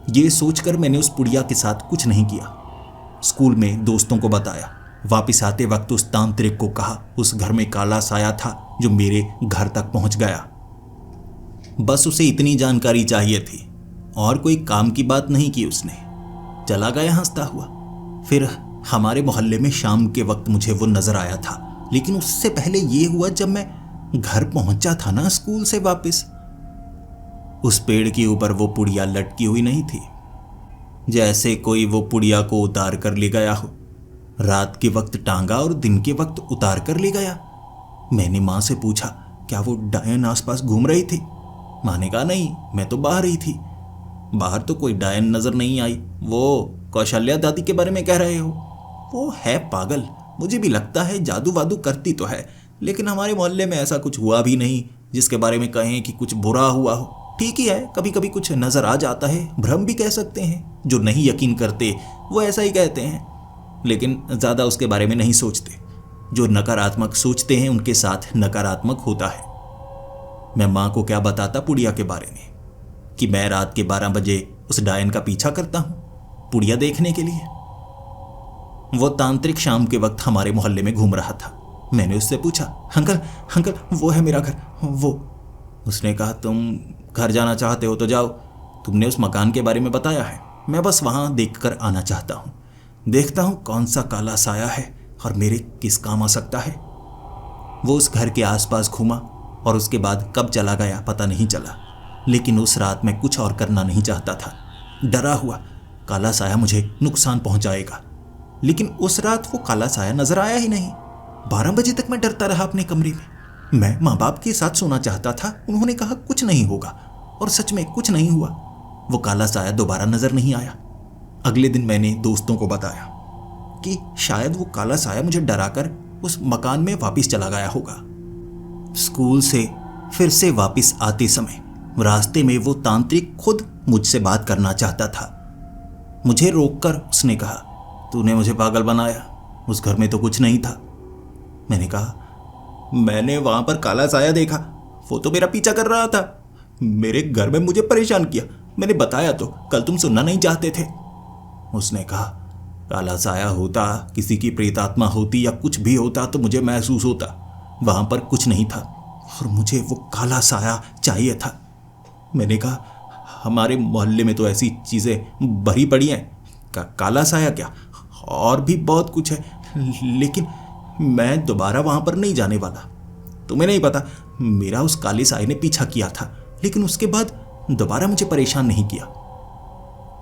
ये सोचकर मैंने उस पुड़िया के साथ कुछ नहीं किया। स्कूल में दोस्तों को बताया। वापिस आते वक्त उस तांत्रिक को कहा उस घर में काला साया था जो मेरे घर तक पहुंच गया। बस उसे इतनी जानकारी चाहिए थी, और कोई काम की बात नहीं की उसने। चला गया हंसता हुआ। फिर हमारे मोहल्ले में शाम के वक्त मुझे वो नजर आया था, लेकिन उससे पहले ये हुआ जब मैं घर पहुंचा था ना स्कूल से वापस। उस पेड़ के ऊपर वो पुड़िया लटकी हुई नहीं थी, जैसे कोई वो पुड़िया को उतार कर ले गया हो। रात के वक्त टांगा और दिन के वक्त उतार कर ले गया। मैंने माँ से पूछा क्या वो डायन आसपास घूम रही थी? माँ ने कहा, नहीं, मैं तो बाहर ही थी। बाहर तो कोई डायन नजर नहीं आई। वो कौशल्या दादी के बारे में कह रहे हो? वो है पागल, मुझे भी लगता है जादू वादू करती तो है, लेकिन हमारे मोहल्ले में ऐसा कुछ हुआ भी नहीं जिसके बारे में कहें कि कुछ बुरा हुआ हो। ठीक ही है, कभी कभी कुछ नजर आ जाता है, भ्रम भी कह सकते हैं। जो नहीं यकीन करते वो ऐसा ही कहते हैं, लेकिन ज़्यादा उसके बारे में नहीं सोचते। जो नकारात्मक सोचते हैं उनके साथ नकारात्मक होता है। मैं माँ को क्या बताता पुड़िया के बारे में, कि मैं रात के 12 बजे उस डायन का पीछा करता हूँ पुड़िया देखने के लिए। वो तांत्रिक शाम के वक्त हमारे मोहल्ले में घूम रहा था। मैंने उससे पूछा, अंकल अंकल वो है मेरा घर, वो। उसने कहा, तुम घर जाना चाहते हो तो जाओ, तुमने उस मकान के बारे में बताया है, मैं बस वहाँ देखकर आना चाहता हूँ। देखता हूँ कौन सा काला साया है और मेरे किस काम आ सकता है। वो उस घर के आसपास घूमा और उसके बाद कब चला गया पता नहीं चला, लेकिन उस रात मैं कुछ और करना नहीं चाहता था। डरा हुआ, काला साया मुझे नुकसान पहुंचाएगा। लेकिन उस रात वो काला साया नजर आया ही नहीं। 12 बजे तक मैं डरता रहा अपने कमरे में। मैं माँ बाप के साथ सोना चाहता था, उन्होंने कहा कुछ नहीं होगा, और सच में कुछ नहीं हुआ। वो काला साया दोबारा नजर नहीं आया। अगले दिन मैंने दोस्तों को बताया कि शायद वो काला साया मुझे डराकर उस मकान में वापस चला गया होगा। स्कूल से फिर से वापस आते समय रास्ते में वो तांत्रिक खुद मुझसे बात करना चाहता था। मुझे रोककर उसने कहा, तूने मुझे पागल बनाया, उस घर में तो कुछ नहीं था। मैंने कहा, मैंने वहां पर काला साया देखा, वो तो मेरा पीछा कर रहा था, मेरे घर में मुझे परेशान किया, मैंने बताया तो, कल तुम सुनना नहीं चाहते थे। उसने कहा, काला साया होता, किसी की प्रेतात्मा होती या कुछ भी होता तो मुझे महसूस होता, वहां पर कुछ नहीं था और मुझे वो काला साया चाहिए था। मैंने कहा, हमारे मोहल्ले में तो ऐसी चीज़ें भरी पड़ी हैं, काला साया क्या, और भी बहुत कुछ है, लेकिन मैं दोबारा वहां पर नहीं जाने वाला। तुम्हें नहीं पता, मेरा उस काले साये ने पीछा किया था, लेकिन उसके बाद दोबारा मुझे परेशान नहीं किया।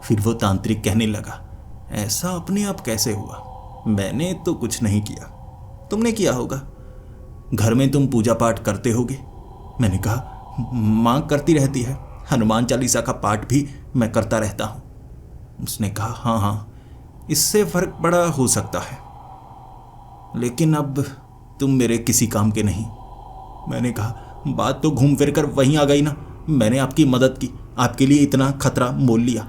फिर वो तांत्रिक कहने लगा, ऐसा अपने आप कैसे हुआ? मैंने तो कुछ नहीं किया, तुमने किया होगा, घर में तुम पूजा पाठ करते होगे। मैंने कहा, माँ करती रहती है, हनुमान चालीसा का पाठ भी मैं करता रहता हूँ। उसने कहा, हाँ हाँ, इससे फर्क बड़ा हो सकता है, लेकिन अब तुम मेरे किसी काम के नहीं। मैंने कहा, बात तो घूम फिर कर वहीं आ गई ना, मैंने आपकी मदद की, आपके लिए इतना खतरा मोल लिया।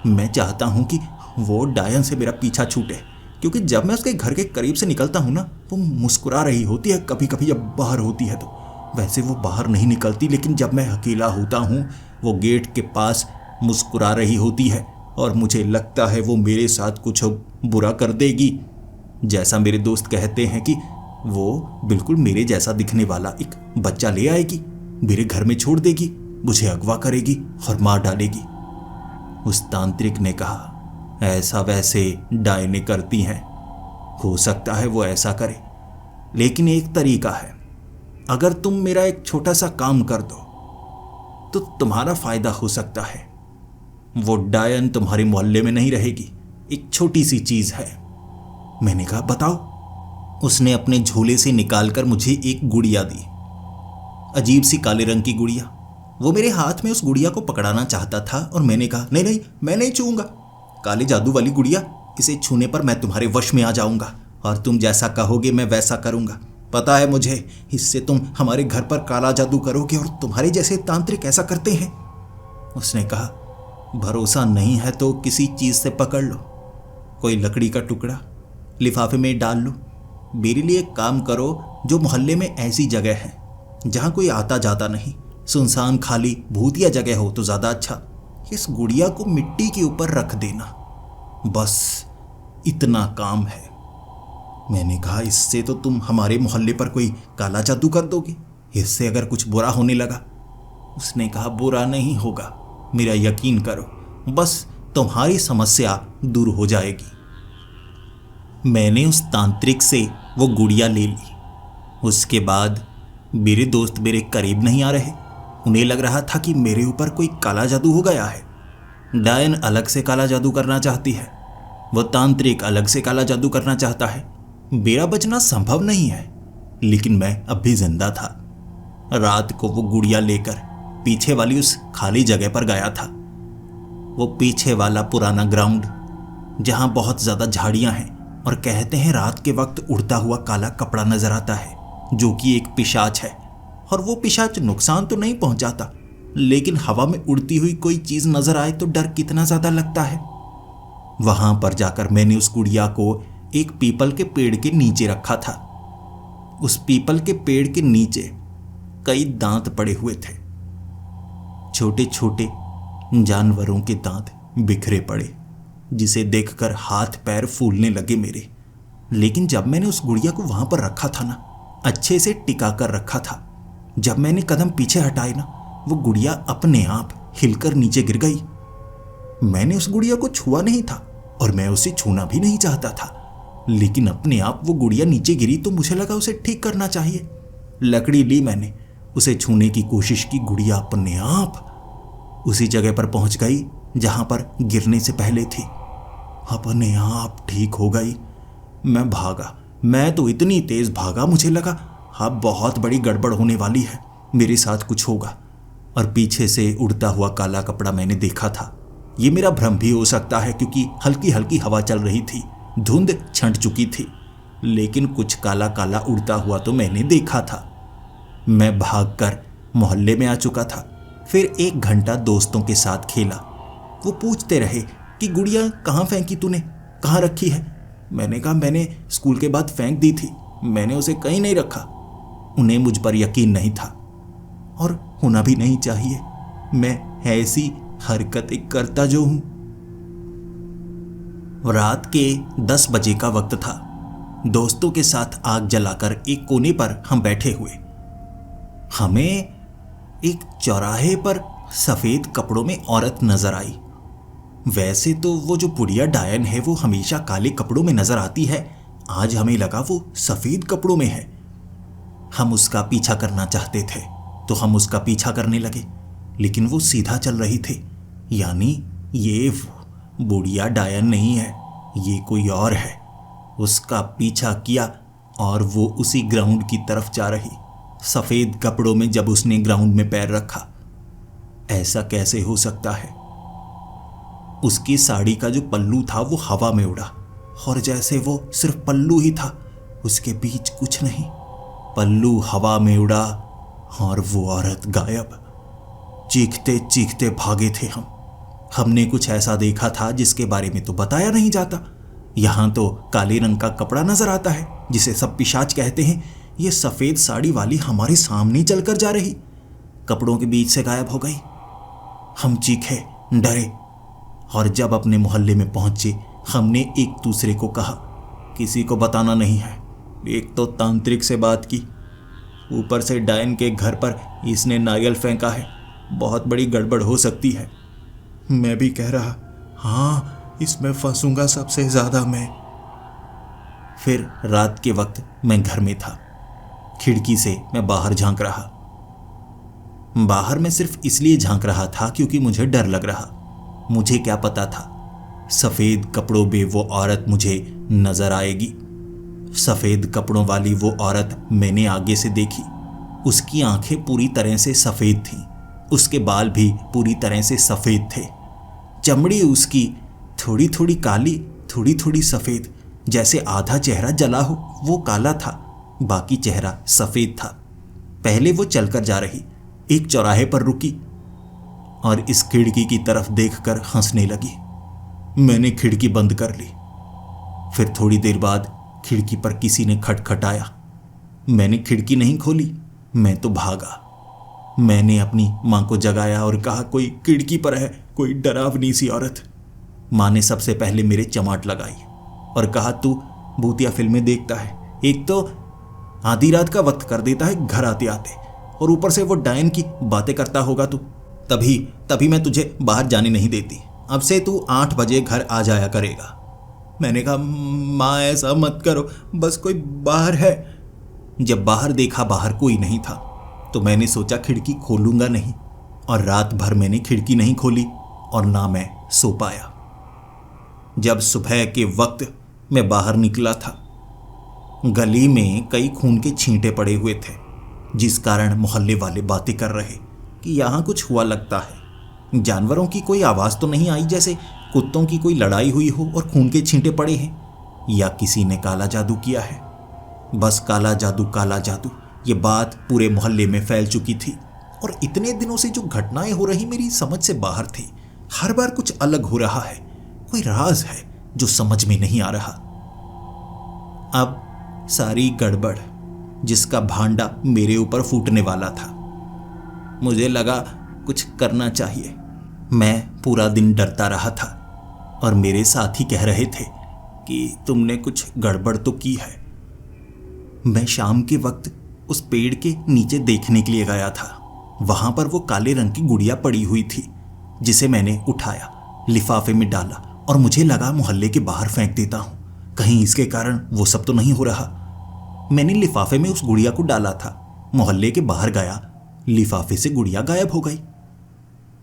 मैं चाहता हूँ कि वो डायन से मेरा पीछा छूटे, क्योंकि जब मैं उसके घर के करीब से निकलता हूँ ना, वो मुस्कुरा रही होती है, कभी कभी जब बाहर होती है तो। वैसे वो बाहर नहीं निकलती, लेकिन जब मैं अकेला होता हूँ वो गेट के पास मुस्कुरा रही होती है और मुझे लगता है वो मेरे साथ कुछ बुरा कर देगी। जैसा मेरे दोस्त कहते हैं कि वो बिल्कुल मेरे जैसा दिखने वाला एक बच्चा ले आएगी, मेरे घर में छोड़ देगी, मुझे अगवा करेगी और मार डालेगी। उस तांत्रिक ने कहा, ऐसा वैसे डायनें करती हैं, हो सकता है वो ऐसा करे, लेकिन एक तरीका है, अगर तुम मेरा एक छोटा सा काम कर दो तो तुम्हारा फायदा हो सकता है। वो डायन तुम्हारे मोहल्ले में नहीं रहेगी, एक छोटी सी चीज है। मैंने कहा, बताओ। उसने अपने झोले से निकालकर मुझे एक गुड़िया दी, अजीब सी काले रंग की गुड़िया। वो मेरे हाथ में उस गुड़िया को पकड़ाना चाहता था और मैंने कहा, नहीं नहीं, मैं नहीं छूऊंगा, काले जादू वाली गुड़िया, इसे छूने पर मैं तुम्हारे वश में आ जाऊंगा और तुम जैसा कहोगे मैं वैसा करूंगा। पता है मुझे, इससे तुम हमारे घर पर काला जादू करोगे और तुम्हारे जैसे तांत्रिक ऐसा करते हैं। उसने कहा, भरोसा नहीं है तो किसी चीज से पकड़ लो, कोई लकड़ी का टुकड़ा लिफाफे में डाल लो। मेरे लिए एक काम करो, जो मोहल्ले में ऐसी जगह है जहां कोई आता जाता नहीं, सुनसान खाली भूतिया जगह हो तो ज्यादा अच्छा, इस गुड़िया को मिट्टी के ऊपर रख देना, बस इतना काम है। मैंने कहा, इससे तो तुम हमारे मोहल्ले पर कोई काला जादू कर दोगे, इससे अगर कुछ बुरा होने लगा। उसने कहा, बुरा नहीं होगा, मेरा यकीन करो, बस तुम्हारी समस्या दूर हो जाएगी। मैंने उस तांत्रिक से वो गुड़िया ले ली। उसके बाद मेरे दोस्त मेरे करीब नहीं आ रहे, उन्हें लग रहा था कि मेरे ऊपर कोई काला जादू हो गया है। डायन अलग से काला जादू करना चाहती है, वो तांत्रिक अलग से काला जादू करना चाहता है। मेरा बचना संभव नहीं है, लेकिन मैं अब भी जिंदा था। रात को वो गुड़िया लेकर पीछे वाली उस खाली जगह पर गया था। वो पीछे वाला पुराना ग्राउंड जहां बहुत ज्यादा झाड़ियां हैं और कहते हैं रात के वक्त उड़ता हुआ काला कपड़ा नजर आता है जो कि एक पिशाच है। और वो पिशाच नुकसान तो नहीं पहुंचाता, लेकिन हवा में उड़ती हुई कोई चीज नजर आए तो डर कितना ज्यादा लगता है। वहां पर जाकर मैंने उस गुड़िया को एक पीपल के पेड़ के नीचे रखा था। उस पीपल के पेड़ के नीचे कई दांत पड़े हुए थे, छोटे छोटे जानवरों के दांत बिखरे पड़े, जिसे देखकर हाथ पैर फूलने लगे मेरे। लेकिन जब मैंने उस गुड़िया को वहां पर रखा था ना, अच्छे से टिका कर रखा था, जब मैंने कदम पीछे हटाए ना, वो गुड़िया अपने आप हिलकर नीचे गिर गई। मैंने उस गुड़िया को छुआ नहीं था और मैं उसे छूना भी नहीं चाहता था, लेकिन अपने आप वो गुड़िया नीचे गिरी तो मुझे लगा उसे ठीक करना चाहिए। लकड़ी ली मैंने, उसे छूने की कोशिश की। गुड़िया अपने आप उसी जगह पर पहुंच गई जहां पर गिरने से पहले थी। अपने आप ठीक हो गई। मैं भागा, मैं तो इतनी तेज भागा, मुझे लगा अब बहुत बड़ी गड़बड़ होने वाली है, मेरे साथ कुछ होगा। और पीछे से उड़ता हुआ काला कपड़ा मैंने देखा था। ये मेरा भ्रम भी हो सकता है क्योंकि हल्की हल्की हवा चल रही थी, धुंध छंट चुकी थी, लेकिन कुछ काला काला उड़ता हुआ तो मैंने देखा था। मैं भागकर मोहल्ले में आ चुका था। फिर 1 घंटा दोस्तों के साथ खेला। वो पूछते रहे कि गुड़िया कहाँ फेंकी तूने, कहाँ रखी है। मैंने कहा मैंने स्कूल के बाद फेंक दी थी, मैंने उसे कहीं नहीं रखा। उन्हें मुझ पर यकीन नहीं था और होना भी नहीं चाहिए, मैं ऐसी हरकतें करता जो हूं। रात के 10 बजे का वक्त था। दोस्तों के साथ आग जलाकर एक कोने पर हम बैठे हुए। हमें एक चौराहे पर सफेद कपड़ों में औरत नजर आई। वैसे तो वो जो बुढ़िया डायन है वो हमेशा काले कपड़ों में नजर आती है, आज हमें लगा वो सफेद कपड़ों में है। हम उसका पीछा करना चाहते थे तो हम उसका पीछा करने लगे, लेकिन वो सीधा चल रही थी। यानी ये बुढ़िया डायन नहीं है, ये कोई और है। उसका पीछा किया और वो उसी ग्राउंड की तरफ जा रही। सफेद कपड़ों में जब उसने ग्राउंड में पैर रखा, ऐसा कैसे हो सकता है। उसकी साड़ी का जो पल्लू था वो हवा में उड़ा और जैसे वो सिर्फ पल्लू ही था, उसके बीच कुछ नहीं। पल्लू हवा में उड़ा और वो औरत गायब। चीखते चीखते भागे थे हम। हमने कुछ ऐसा देखा था जिसके बारे में तो बताया नहीं जाता। यहां तो काले रंग का कपड़ा नजर आता है जिसे सब पिशाच कहते हैं। ये सफेद साड़ी वाली हमारे सामने चलकर जा रही, कपड़ों के बीच से गायब हो गई। हम चीखे, डरे और जब अपने मोहल्ले में पहुंचे हमने एक दूसरे को कहा किसी को बताना नहीं है। एक तो तांत्रिक से बात की, ऊपर से डायन के घर पर इसने नारियल फेंका है, बहुत बड़ी गड़बड़ हो सकती है। मैं भी कह रहा हाँ, इसमें फंसूंगा सबसे ज्यादा मैं। फिर रात के वक्त मैं घर में था। खिड़की से मैं बाहर झांक रहा। बाहर मैं सिर्फ इसलिए झांक रहा था क्योंकि मुझे डर लग रहा। मुझे क्या पता था सफेद कपड़ों में वो औरत मुझे नजर आएगी। सफेद कपड़ों वाली वो औरत मैंने आगे से देखी। उसकी आंखें पूरी तरह से सफेद थीं, उसके बाल भी पूरी तरह से सफेद थे। चमड़ी उसकी थोड़ी थोड़ी काली, थोड़ी थोड़ी सफेद, जैसे आधा चेहरा जला हो वो काला था, बाकी चेहरा सफेद था। पहले वो चलकर जा रही, एक चौराहे पर रुकी और इस खिड़की की तरफ देखकर हंसने लगी। मैंने खिड़की बंद कर ली। फिर थोड़ी देर बाद खिड़की पर किसी ने खटखटाया। मैंने खिड़की नहीं खोली, मैं तो भागा। मैंने अपनी माँ को जगाया और कहा कोई खिड़की पर है, कोई डरावनी सी औरत। माँ ने सबसे पहले मेरे चमाट लगाई और कहा तू भूतिया फिल्में देखता है, एक तो आधी रात का वक्त कर देता है घर आते आते, और ऊपर से वो डायन की बातें करता होगा तू। तभी मैं तुझे बाहर जाने नहीं देती। अब से तू 8 बजे घर आ जाया करेगा। मैंने कहा माँ ऐसा मत करो, बस कोई बाहर है। जब बाहर देखा बाहर कोई नहीं था तो मैंने सोचा खिड़की खोलूंगा नहीं, और रात भर मैंने खिड़की नहीं खोली और ना मैं सो पाया। जब सुबह के वक्त मैं बाहर निकला था, गली में कई खून के छींटे पड़े हुए थे, जिस कारण मोहल्ले वाले बातें कर रहे कि यहाँ कुछ हुआ लगता है। जानवरों की कोई आवाज़ तो नहीं आई, जैसे कुत्तों की कोई लड़ाई हुई हो और खून के छींटे पड़े हैं, या किसी ने काला जादू किया है। बस काला जादू, ये बात पूरे मोहल्ले में फैल चुकी थी और इतने दिनों से जो घटनाएं हो रही मेरी समझ से बाहर थी। हर बार कुछ अलग हो रहा है, कोई राज है जो समझ में नहीं आ रहा। अब सारी गड़बड़ जिसका भांडा मेरे ऊपर फूटने वाला था। मुझे लगा कुछ करना चाहिए। मैं पूरा दिन डरता रहा था और मेरे साथी कह रहे थे कि तुमने कुछ गड़बड़ तो की है। मैं शाम के वक्त उस पेड़ के नीचे देखने के लिए गया था। वहां पर वो काले रंग की गुड़िया पड़ी हुई थी, जिसे मैंने उठाया, लिफाफे में डाला और मुझे लगा मोहल्ले के बाहर फेंक देता हूं, कहीं इसके कारण वो सब तो नहीं हो रहा। मैंने लिफाफे में उस गुड़िया को डाला था, मोहल्ले के बाहर गया, लिफाफे से गुड़िया गायब हो गई।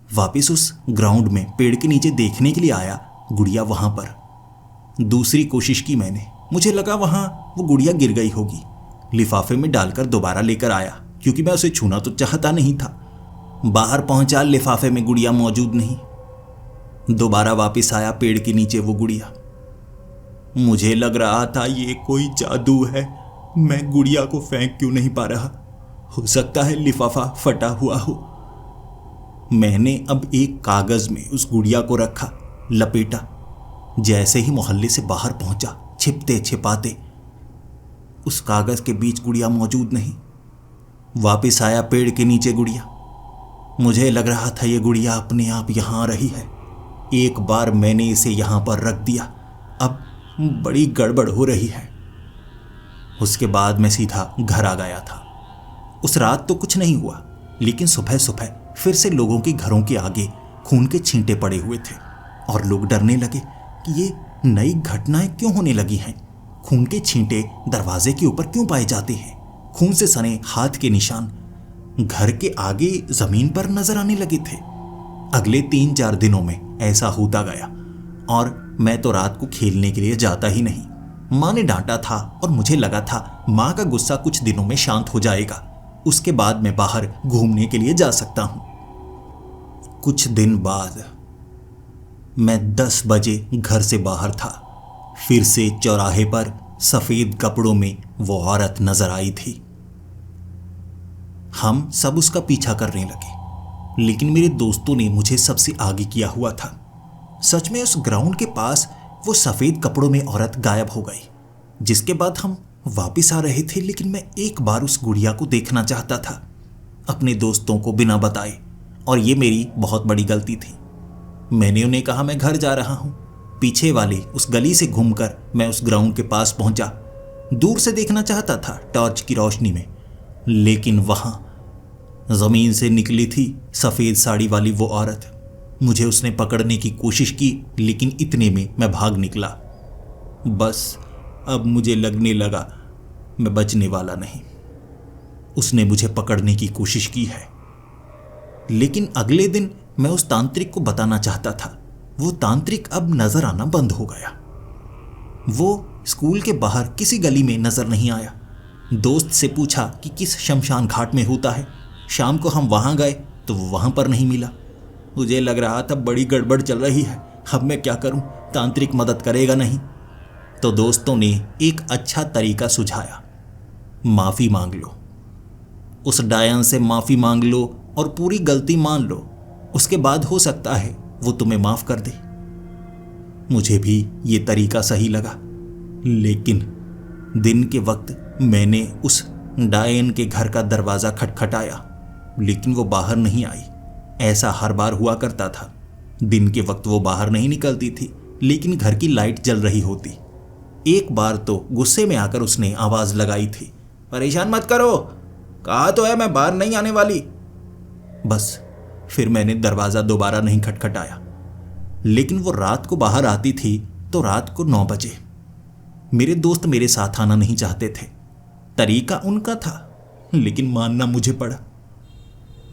वापस उस ग्राउंड में पेड़ के नीचे देखने के लिए आया, गुड़िया वहां पर। दूसरी कोशिश की मैंने, मुझे लगा वहां वो गुड़िया गिर गई होगी। लिफाफे में डालकर दोबारा लेकर आया, क्योंकि मैं उसे छूना तो चाहता नहीं था। बाहर पहुंचा, लिफाफे में गुड़िया मौजूद नहीं। दोबारा वापस आया, पेड़ के नीचे वो गुड़िया। मुझे लग रहा था ये कोई जादू है, मैं गुड़िया को फेंक क्यों नहीं पा रहा। हो सकता है लिफाफा फटा हुआ हो। मैंने अब एक कागज में उस गुड़िया को रखा, लपेटा। जैसे ही मोहल्ले से बाहर पहुंचा, छिपते छिपाते, उस कागज के बीच गुड़िया मौजूद नहीं। वापस आया, पेड़ के नीचे गुड़िया। मुझे लग रहा था ये गुड़िया अपने आप यहां आ रही है। एक बार मैंने इसे यहां पर रख दिया, अब बड़ी गड़बड़ हो रही है। उसके बाद मैं सीधा घर आ गया था। उस रात तो कुछ नहीं हुआ, लेकिन सुबह सुबह फिर से लोगों के घरों के आगे खून के छींटे पड़े हुए थे और लोग डरने लगे कि ये नई घटनाएं क्यों होने लगी हैं। खून के छींटे दरवाजे के ऊपर क्यों पाए जाते हैं। खून से सने हाथ के निशान घर के आगे जमीन पर नजर आने लगे थे। अगले 3-4 दिनों में ऐसा होता गया और मैं तो रात को खेलने के लिए जाता ही नहीं। माँ ने डांटा था और मुझे लगा था माँ का गुस्सा कुछ दिनों में शांत हो जाएगा, उसके बाद मैं बाहर घूमने के लिए जा सकता हूं। कुछ दिन बाद मैं 10 बजे घर से बाहर था। फिर से चौराहे पर सफेद कपड़ों में वो औरत नजर आई थी। हम सब उसका पीछा करने लगे, लेकिन मेरे दोस्तों ने मुझे सबसे आगे किया हुआ था। सच में उस ग्राउंड के पास वो सफेद कपड़ों में औरत गायब हो गई। जिसके बाद हम वापस आ रहे थे, लेकिन मैं एक बार उस गुड़िया को देखना चाहता था, अपने दोस्तों को बिना बताए, और ये मेरी बहुत बड़ी गलती थी। मैंने उन्हें कहा मैं घर जा रहा हूं। पीछे वाली उस गली से घूमकर मैं उस ग्राउंड के पास पहुंचा। दूर से देखना चाहता था टॉर्च की रोशनी में, लेकिन वहां जमीन से निकली थी सफेद साड़ी वाली वो औरत। मुझे उसने पकड़ने की कोशिश की, लेकिन इतने में मैं भाग निकला। बस अब मुझे लगने लगा मैं बचने वाला नहीं। उसने मुझे पकड़ने की कोशिश की है, लेकिन अगले दिन मैं उस तांत्रिक को बताना चाहता था। वो तांत्रिक अब नजर आना बंद हो गया। वो स्कूल के बाहर किसी गली में नजर नहीं आया। दोस्त से पूछा कि किस शमशान घाट में होता है। शाम को हम वहां गए तो वो वहां पर नहीं मिला। मुझे लग रहा था बड़ी गड़बड़ चल रही है, अब मैं क्या करूं, तांत्रिक मदद करेगा नहीं। तो दोस्तों ने एक अच्छा तरीका सुझाया, माफ़ी मांग लो। उस डायन से माफ़ी मांग लो और पूरी गलती मान लो, उसके बाद हो सकता है वो तुम्हें माफ़ कर दे। मुझे भी ये तरीका सही लगा, लेकिन दिन के वक्त मैंने उस डायन के घर का दरवाज़ा खटखटाया, लेकिन वो बाहर नहीं आई। ऐसा हर बार हुआ करता था। दिन के वक्त वो बाहर नहीं निकलती थी, लेकिन घर की लाइट जल रही होती। एक बार तो गुस्से में आकर उसने आवाज़ लगाई थी, परेशान मत करो, कहा तो है मैं बाहर नहीं आने वाली। बस फिर मैंने दरवाज़ा दोबारा नहीं खटखटाया। लेकिन वो रात को बाहर आती थी तो रात को 9 बजे। मेरे दोस्त मेरे साथ आना नहीं चाहते थे। तरीका उनका था, लेकिन मानना मुझे पड़ा।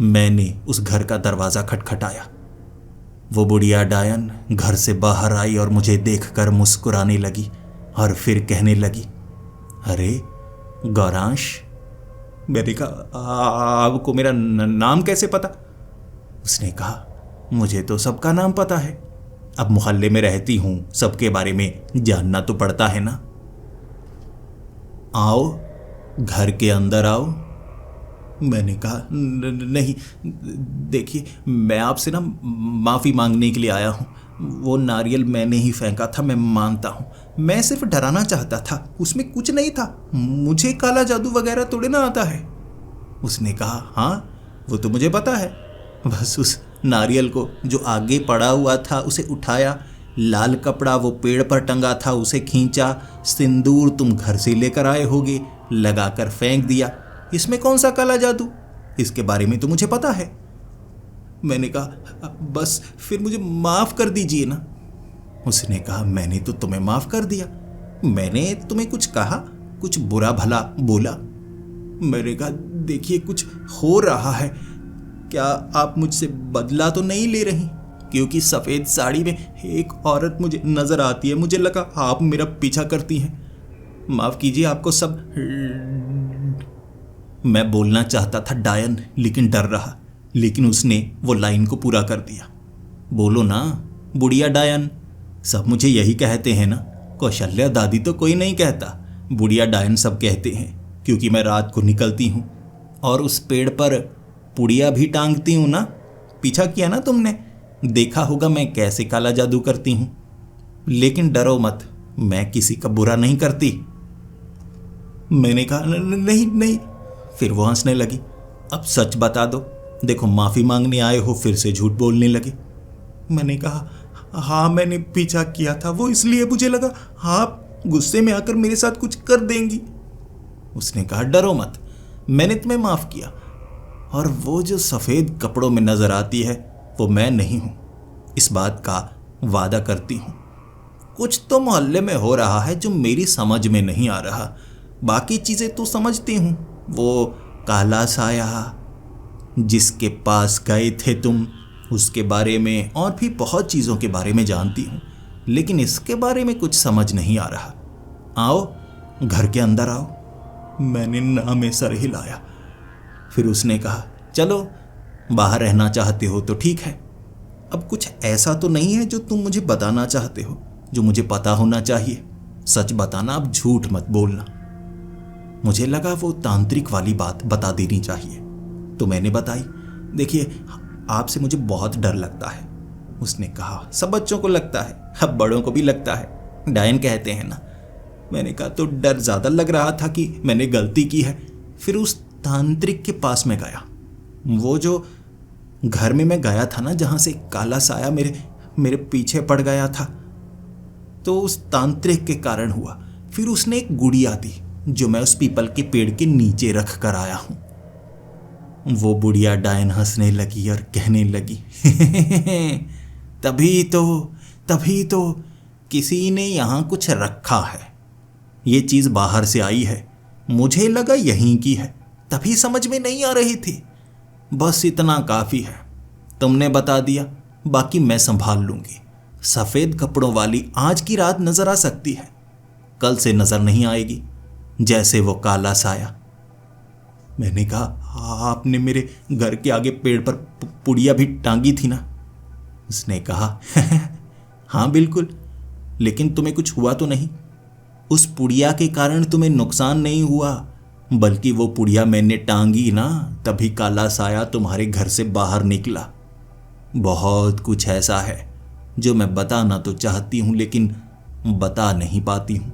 मैंने उस घर का दरवाज़ा खटखटाया। वो बुढ़िया डायन घर से बाहर आई और मुझे देखकर मुस्कुराने लगी और फिर कहने लगी, अरे गौरांश। मैंने कहा आपको मेरा नाम कैसे पता? उसने कहा, मुझे तो सबका नाम पता है, अब मोहल्ले में रहती हूं, सबके बारे में जानना तो पड़ता है ना। आओ, घर के अंदर आओ। मैंने कहा, नहीं, देखिए मैं आपसे ना माफ़ी मांगने के लिए आया हूँ। वो नारियल मैंने ही फेंका था, मैं मानता हूँ। मैं सिर्फ डराना चाहता था, उसमें कुछ नहीं था। मुझे काला जादू वगैरह थोड़े ना आता है। उसने कहा, हाँ वो तो मुझे पता है। बस उस नारियल को जो आगे पड़ा हुआ था उसे उठाया, लाल कपड़ा वो पेड़ पर टंगा था उसे खींचा, सिंदूर तुम घर से लेकर आए होगे लगाकर फेंक दिया। इसमें कौन सा काला जादू, इसके बारे में तो मुझे पता है। मैंने कहा, बस फिर मुझे माफ़ कर दीजिए ना। उसने कहा, मैंने तो तुम्हें माफ़ कर दिया, मैंने तुम्हें कुछ कहा, कुछ बुरा भला बोला? मैंने कहा, देखिए कुछ हो रहा है, क्या आप मुझसे बदला तो नहीं ले रही? क्योंकि सफ़ेद साड़ी में एक औरत मुझे नज़र आती है, मुझे लगा आप मेरा पीछा करती हैं। माफ़ कीजिए, आपको सब। मैं बोलना चाहता था डायन, लेकिन डर रहा, लेकिन उसने वो लाइन को पूरा कर दिया। बोलो ना बुढ़िया डायन, सब मुझे यही कहते हैं ना। कौशल्या दादी तो कोई नहीं कहता, बुढ़िया डायन सब कहते हैं, क्योंकि मैं रात को निकलती हूँ और उस पेड़ पर पुड़िया भी टांगती हूँ ना। पीछा किया ना तुमने, देखा होगा मैं कैसे काला जादू करती हूँ। लेकिन डरो मत, मैं किसी का बुरा नहीं करती। मैंने कहा, नहीं नहीं। फिर वो हंसने लगी। अब सच बता दो, देखो माफ़ी मांगने आए हो, फिर से झूठ बोलने लगे। मैंने कहा, हाँ मैंने पीछा किया था, वो इसलिए मुझे लगा आप गुस्से में आकर मेरे साथ कुछ कर देंगी। उसने कहा, डरो मत, मैंने तुम्हें माफ़ किया, और वो जो सफ़ेद कपड़ों में नज़र आती है वो मैं नहीं हूँ, इस बात का वादा करती हूँ। कुछ तो मोहल्ले में हो रहा है जो मेरी समझ में नहीं आ रहा, बाकी चीज़ें तो समझती हूँ। वो काला साया जिसके पास गए थे तुम, उसके बारे में और भी बहुत चीज़ों के बारे में जानती हूँ, लेकिन इसके बारे में कुछ समझ नहीं आ रहा। आओ, घर के अंदर आओ। मैंने ना में सर हिलाया। फिर उसने कहा, चलो बाहर रहना चाहते हो तो ठीक है। अब कुछ ऐसा तो नहीं है जो तुम मुझे बताना चाहते हो, जो मुझे पता होना चाहिए? सच बताना, अब झूठ मत बोलना। मुझे लगा वो तांत्रिक वाली बात बता देनी चाहिए, तो मैंने बताई। देखिए, आपसे मुझे बहुत डर लगता है। उसने कहा, सब बच्चों को लगता है, अब बड़ों को भी लगता है, डायन कहते हैं ना। मैंने कहा, तो डर ज़्यादा लग रहा था कि मैंने गलती की है। फिर उस तांत्रिक के पास में गया, वो जो घर में मैं गया था ना, जहाँ से काला साया मेरे पीछे पड़ गया था, तो उस तांत्रिक के कारण हुआ। फिर उसने एक गुड़िया दी जो मैं उस पीपल के पेड़ के नीचे रख कर आया हूँ। वो बुढ़िया डायन हंसने लगी और कहने लगी, तभी तो किसी ने यहाँ कुछ रखा है, ये चीज़ बाहर से आई है, मुझे लगा यहीं की है, तभी समझ में नहीं आ रही थी। बस इतना काफ़ी है, तुमने बता दिया, बाकी मैं संभाल लूँगी। सफ़ेद कपड़ों वाली आज की रात नज़र आ सकती है, कल से नज़र नहीं आएगी, जैसे वो काला साया। मैंने कहा, आपने मेरे घर के आगे पेड़ पर पुड़िया भी टांगी थी ना? उसने कहा, हाँ बिल्कुल, लेकिन तुम्हें कुछ हुआ तो नहीं? उस पुड़िया के कारण तुम्हें नुकसान नहीं हुआ, बल्कि वो पुड़िया मैंने टांगी ना, तभी काला साया तुम्हारे घर से बाहर निकला। बहुत कुछ ऐसा है जो मैं बताना तो चाहती हूं, लेकिन बता नहीं पाती हूं।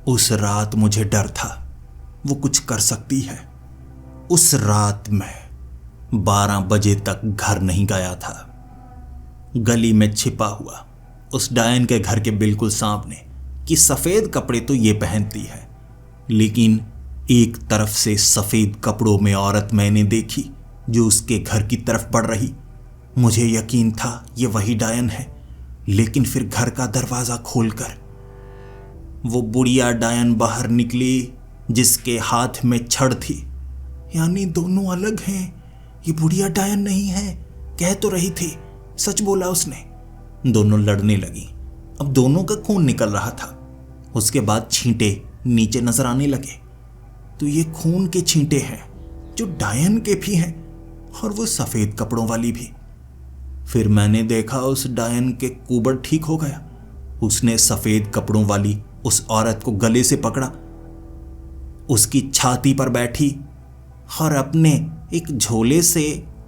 उस रात मुझे डर था वो कुछ कर सकती है। उस रात मैं 12 बजे तक घर नहीं गया था, गली में छिपा हुआ उस डायन के घर के बिल्कुल सामने, कि सफ़ेद कपड़े तो ये पहनती है, लेकिन एक तरफ से सफ़ेद कपड़ों में औरत मैंने देखी जो उसके घर की तरफ बढ़ रही। मुझे यकीन था ये वही डायन है, लेकिन फिर घर का दरवाज़ा खोलकर वो बुढ़िया डायन बाहर निकली जिसके हाथ में छड़ थी। यानी दोनों अलग हैं, ये बुढ़िया डायन नहीं है, कह तो रही थी, सच बोला उसने। दोनों लड़ने लगी, अब दोनों का खून निकल रहा था। उसके बाद छींटे नीचे नजर आने लगे, तो ये खून के छींटे हैं जो डायन के भी हैं, और वो सफेद कपड़ों वाली भी। फिर मैंने देखा उस डायन के कुबड़ ठीक हो गया। उसने सफेद कपड़ों वाली उस औरत को गले से पकड़ा, उसकी छाती पर बैठी और अपने एक झोले से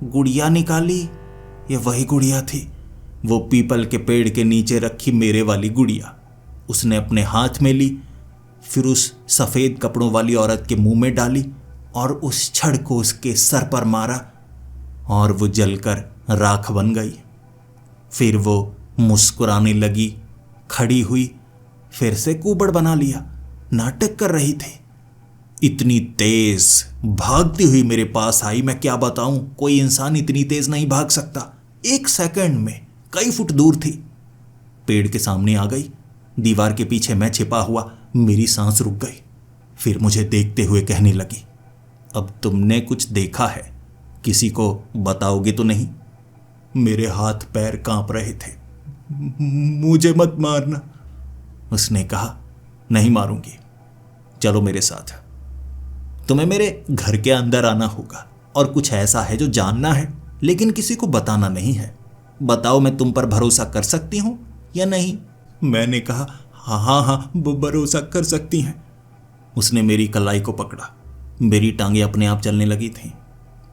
गुड़िया निकाली। ये वही गुड़िया थी, वो पीपल के पेड़ के नीचे रखी मेरे वाली गुड़िया। उसने अपने हाथ में ली, फिर उस सफेद कपड़ों वाली औरत के मुंह में डाली और उस छड़ को उसके सर पर मारा और वो जलकर राख बन गई। फिर वो मुस्कुराने लगी, खड़ी हुई, फिर से कुबड़ बना लिया, नाटक कर रही थी। इतनी तेज भागती हुई मेरे पास आई, मैं क्या बताऊं, कोई इंसान इतनी तेज नहीं भाग सकता। 1 सेकंड में कई फुट दूर थी। पेड़ के सामने आ गई, दीवार के पीछे मैं छिपा हुआ, मेरी सांस रुक गई। फिर मुझे देखते हुए कहने लगी, अब तुमने कुछ देखा है, किसी को बताओगे तो नहीं? मेरे हाथ पैर कांप रहे थे। मुझे मत मारना, उसने कहा। नहीं मारूंगी, चलो मेरे साथ। तुम्हें मेरे घर के अंदर आना होगा और कुछ ऐसा है जो जानना है लेकिन किसी को बताना नहीं है। बताओ, मैं तुम पर भरोसा कर सकती हूं या नहीं? मैंने कहा, हाँ हाँ भरोसा कर सकती हैं। उसने मेरी कलाई को पकड़ा, मेरी टांगें अपने आप चलने लगी थीं।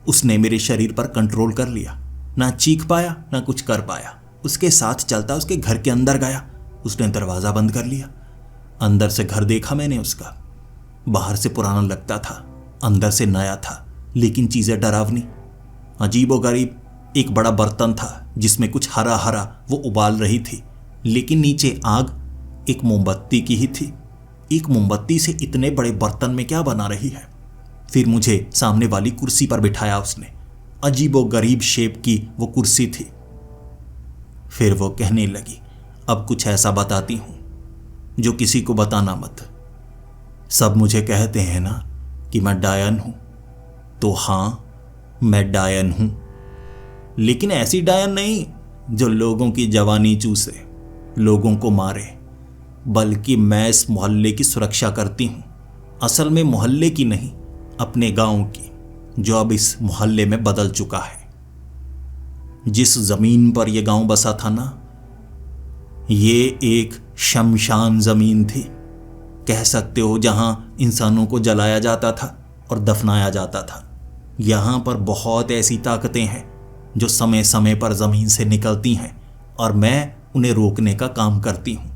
उसने मेरे शरीर पर कंट्रोल कर लिया, ना चीख पाया ना कुछ कर पाया। उसके साथ चलता उसके घर के अंदर गया। उसने दरवाज़ा बंद कर लिया। अंदर से घर देखा मैंने उसका। बाहर से पुराना लगता था, अंदर से नया था, लेकिन चीज़ें डरावनी। अजीबोगरीब एक बड़ा बर्तन था जिसमें कुछ हरा हरा वो उबाल रही थी, लेकिन नीचे आग एक मोमबत्ती की ही थी। एक मोमबत्ती से इतने बड़े बर्तन में क्या बना रही है? फिर मुझे सामने वाली कुर्सी पर बिठाया उसने। अजीबोगरीब शेप की वो कुर्सी थी। फिर वो कहने लगी, अब कुछ ऐसा बताती हूं जो किसी को बताना मत। सब मुझे कहते हैं ना कि मैं डायन हूं, तो हां मैं डायन हूं, लेकिन ऐसी डायन नहीं जो लोगों की जवानी चूसे, लोगों को मारे, बल्कि मैं इस मोहल्ले की सुरक्षा करती हूं। असल में मोहल्ले की नहीं, अपने गांव की, जो अब इस मोहल्ले में बदल चुका है। जिस जमीन पर यह गांव बसा था ना, ये एक शमशान जमीन थी, कह सकते हो, जहां इंसानों को जलाया जाता था और दफनाया जाता था। यहां पर बहुत ऐसी ताकतें हैं जो समय समय पर जमीन से निकलती हैं और मैं उन्हें रोकने का काम करती हूं।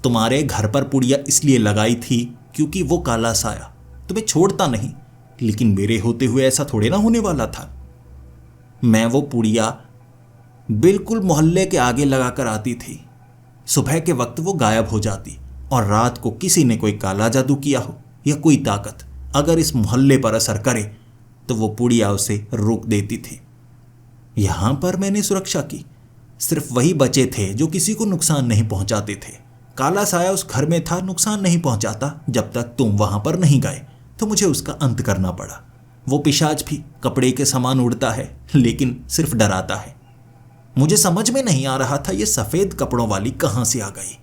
तुम्हारे घर पर पुड़िया इसलिए लगाई थी क्योंकि वो काला साया तुम्हें छोड़ता नहीं, लेकिन मेरे होते हुए ऐसा थोड़े ना होने वाला था। मैं वो पुड़िया बिल्कुल मोहल्ले के आगे लगाकर आती थी। सुबह के वक्त वो गायब हो जाती और रात को किसी ने कोई काला जादू किया हो या कोई ताकत अगर इस मोहल्ले पर असर करे तो वो पुड़िया उसे रोक देती थी। यहां पर मैंने सुरक्षा की। सिर्फ वही बचे थे जो किसी को नुकसान नहीं पहुंचाते थे। काला साया उस घर में था, नुकसान नहीं पहुंचाता जब तक तुम वहां पर नहीं गए, तो मुझे उसका अंत करना पड़ा। वो पिशाच भी कपड़े के समान उड़ता है, लेकिन सिर्फ डराता है। मुझे समझ में नहीं आ रहा था ये सफेद कपड़ों वाली कहां से आ गई।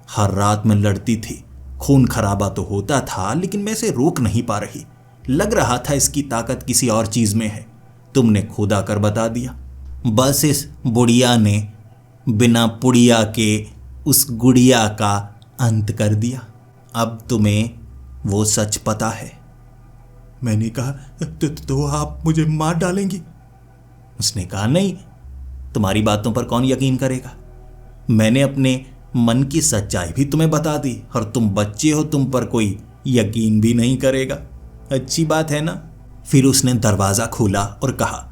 हर रात में लड़ती थी, खून खराबा तो होता था, लेकिन मैं इसे रोक नहीं पा रही। लग रहा था इसकी ताकत किसी और चीज में है। तुमने खुद आकर बता दिया। बस इस बुढ़िया ने बिना पुड़िया के उस गुड़िया का अंत कर दिया। अब तुम्हें वो सच पता है। मैंने कहा, तो आप मुझे मार डालेंगी? उसने कहा, नहीं, तुम्हारी बातों पर कौन यकीन करेगा। मैंने अपने मन की सच्चाई भी तुम्हें बता दी और तुम बच्चे हो, तुम पर कोई यकीन भी नहीं करेगा। अच्छी बात है ना। फिर उसने दरवाज़ा खोला और कहा,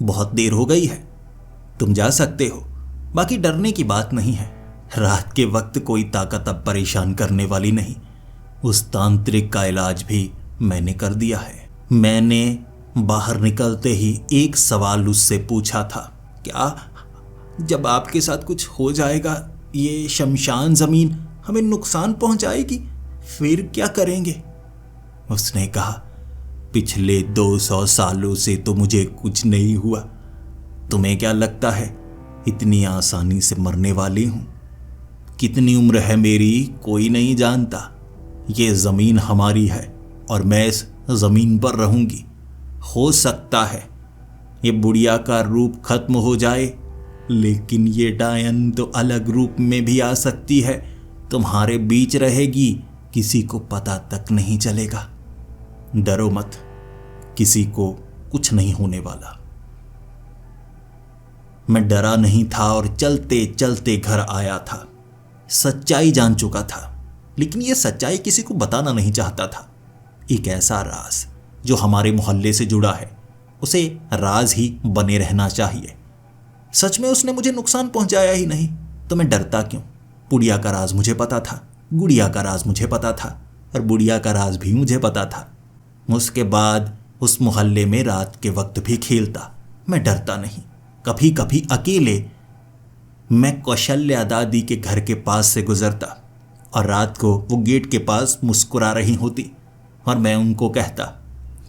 बहुत देर हो गई है, तुम जा सकते हो। बाकी डरने की बात नहीं है। रात के वक्त कोई ताकत अब परेशान करने वाली नहीं। उस तांत्रिक का इलाज भी मैंने कर दिया है। मैंने बाहर निकलते ही एक सवाल उससे पूछा था, क्या जब आपके साथ कुछ हो जाएगा, ये शमशान जमीन हमें नुकसान पहुंचाएगी, फिर क्या करेंगे? उसने कहा, पिछले 200 सालों से तो मुझे कुछ नहीं हुआ। तुम्हें क्या लगता है इतनी आसानी से मरने वाली हूं? कितनी उम्र है मेरी कोई नहीं जानता। ये जमीन हमारी है और मैं इस जमीन पर रहूंगी। हो सकता है ये बुढ़िया का रूप खत्म हो जाए, लेकिन ये डायन तो अलग रूप में भी आ सकती है, तुम्हारे बीच रहेगी, किसी को पता तक नहीं चलेगा। डरो मत, किसी को कुछ नहीं होने वाला। मैं डरा नहीं था और चलते चलते घर आया था। सच्चाई जान चुका था, लेकिन यह सच्चाई किसी को बताना नहीं चाहता था। एक ऐसा राज जो हमारे मोहल्ले से जुड़ा है, उसे राज ही बने रहना चाहिए। सच में उसने मुझे नुकसान पहुंचाया ही नहीं, तो मैं डरता क्यों? बुढ़िया का राज मुझे पता था, गुड़िया का राज मुझे पता था, और बुढ़िया का राज भी मुझे पता था। उसके बाद उस मोहल्ले में रात के वक्त भी खेलता, मैं डरता नहीं। कभी कभी अकेले मैं कौशल्या दादी के घर के पास से गुजरता और रात को वो गेट के पास मुस्कुरा रही होती और मैं उनको कहता,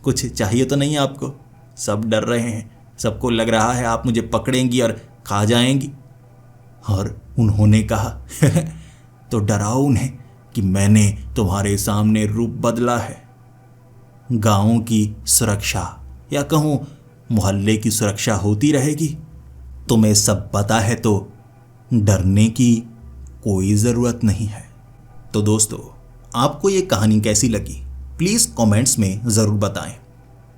कुछ चाहिए तो नहीं आपको? सब डर रहे हैं, सबको लग रहा है आप मुझे पकड़ेंगी और खा जाएंगी। और उन्होंने कहा तो डराओ उन्हें कि मैंने तुम्हारे सामने रूप बदला है। गांव की सुरक्षा या कहूँ मोहल्ले की सुरक्षा होती रहेगी। तुम्हें सब पता है तो डरने की कोई ज़रूरत नहीं है। तो दोस्तों, आपको ये कहानी कैसी लगी प्लीज़ कमेंट्स में ज़रूर बताएं।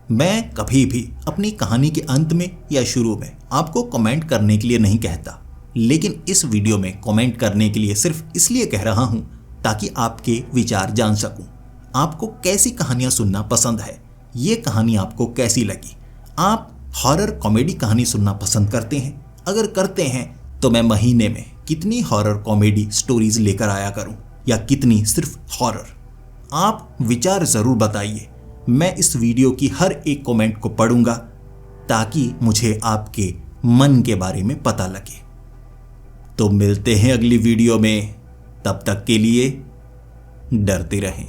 मैं कभी भी अपनी कहानी के अंत में या शुरू में आपको कमेंट करने के लिए नहीं कहता, लेकिन इस वीडियो में कमेंट करने के लिए सिर्फ इसलिए कह रहा हूँ ताकि आपके विचार जान सकूं। आपको कैसी कहानियाँ सुनना पसंद है, ये कहानी आपको कैसी लगी? आप हॉरर कॉमेडी कहानी सुनना पसंद करते हैं? अगर करते हैं तो मैं महीने में कितनी हॉरर कॉमेडी स्टोरीज लेकर आया करूं, या कितनी सिर्फ हॉरर? आप विचार ज़रूर बताइए। मैं इस वीडियो की हर एक कमेंट को पढ़ूंगा ताकि मुझे आपके मन के बारे में पता लगे। तो मिलते हैं अगली वीडियो में, तब तक के लिए डरते रहें।